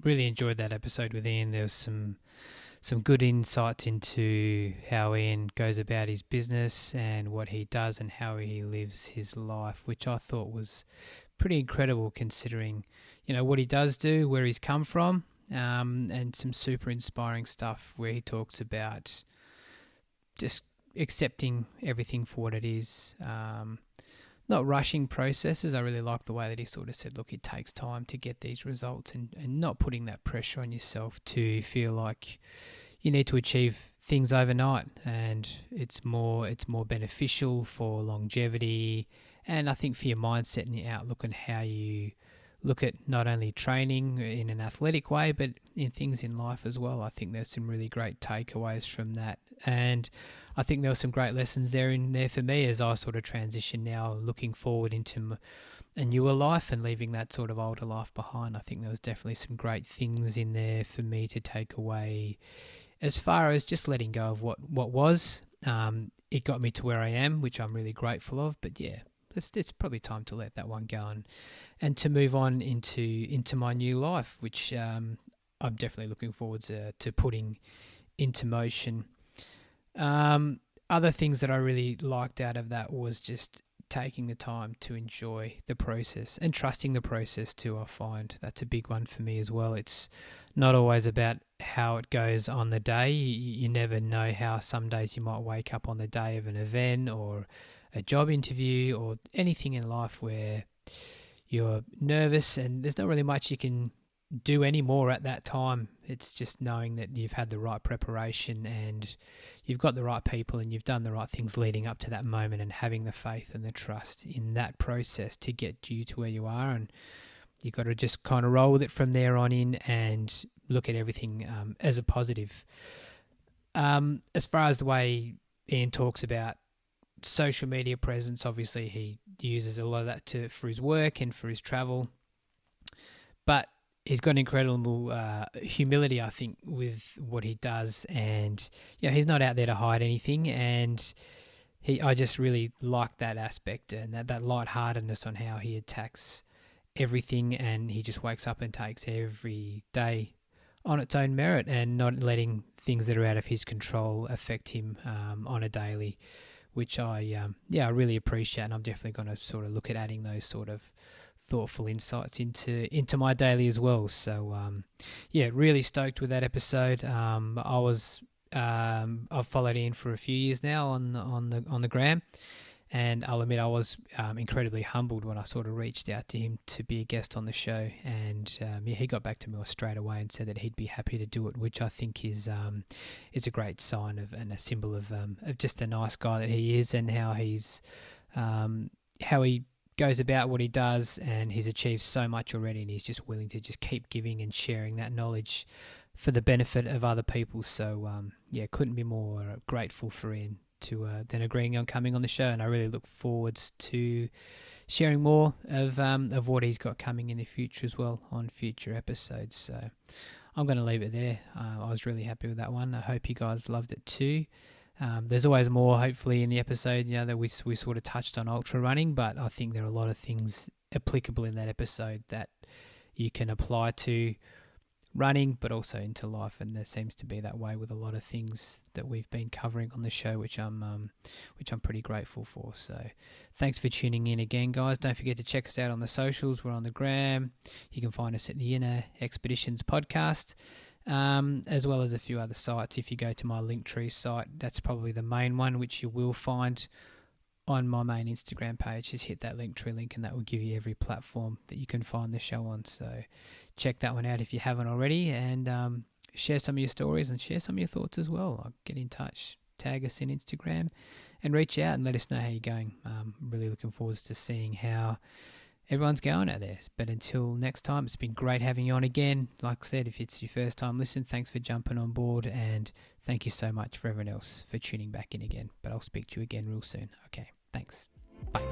really enjoyed that episode with Ian. There was some good insights into how Ian goes about his business and what he does and how he lives his life, which I thought was pretty incredible considering, what he does do, where he's come from, and some super inspiring stuff where he talks about just accepting everything for what it is. Not rushing processes. I really like the way that he sort of said, look, it takes time to get these results, and not putting that pressure on yourself to feel like you need to achieve things overnight, and it's more beneficial for longevity, and I think for your mindset and your outlook and how you look at not only training in an athletic way but in things in life as well. I think there's some really great takeaways from that, and I think there were some great lessons in there for me as I sort of transition now, looking forward into a newer life and leaving that sort of older life behind. I think there was definitely some great things in there for me to take away as far as just letting go of what was. It got me to where I am, which I'm really grateful of. But yeah, it's probably time to let that one go and to move on into my new life, which I'm definitely looking forward to putting into motion. Other things that I really liked out of that was just taking the time to enjoy the process and trusting the process too. I find that's a big one for me as well. It's not always about how it goes on the day. You never know how some days you might wake up on the day of an event or a job interview or anything in life where you're nervous and there's not really much you can do any more at that time. It's just knowing that you've had the right preparation and you've got the right people and you've done the right things leading up to that moment, and having the faith and the trust in that process to get you to where you are. And you've got to just kind of roll with it from there on in and look at everything as a positive. As far as the way Ian talks about social media presence, obviously he uses a lot of that for his work and for his travel, but he's got incredible humility, I think, with what he does, and he's not out there to hide anything. And I just really like that aspect and that lightheartedness on how he attacks everything, and he just wakes up and takes every day on its own merit and not letting things that are out of his control affect him on a daily, which I really appreciate, and I'm definitely going to sort of look at adding those sort of thoughtful insights into my daily as well. So really stoked with that episode. I've followed Ian for a few years now on the gram, And I'll admit I was incredibly humbled when I sort of reached out to him to be a guest on the show. And he got back to me straight away and said that he'd be happy to do it, which I think is a great sign of and a symbol of just a nice guy that he is, and how he goes about what he does, and he's achieved so much already, and he's just willing to just keep giving and sharing that knowledge for the benefit of other people. So couldn't be more grateful for Ian than agreeing on coming on the show, and I really look forward to sharing more of what he's got coming in the future as well on future episodes. So I'm going to leave it there. I was really happy with that one. I hope you guys loved it too. There's always more, hopefully, in the episode, that we sort of touched on ultra running, but I think there are a lot of things applicable in that episode that you can apply to running, but also into life, and there seems to be that way with a lot of things that we've been covering on the show, which I'm pretty grateful for. So thanks for tuning in again, guys. Don't forget to check us out on the socials. We're on the gram. You can find us at the Inner Expeditions Podcast, as well as a few other sites. If you go to my Linktree site, that's probably the main one, which you will find on my main Instagram page. Just hit that Linktree link, and that will give you every platform that you can find the show on. So check that one out if you haven't already, and share some of your stories and share some of your thoughts as well. Get in touch, tag us in Instagram, and reach out and let us know how you're going. I'm really looking forward to seeing how everyone's going out there. But until next time, it's been great having you on again. Like I said, if it's your first time listening, thanks for jumping on board, and thank you so much for everyone else for tuning back in again. But I'll speak to you again real soon. Okay, thanks. Bye.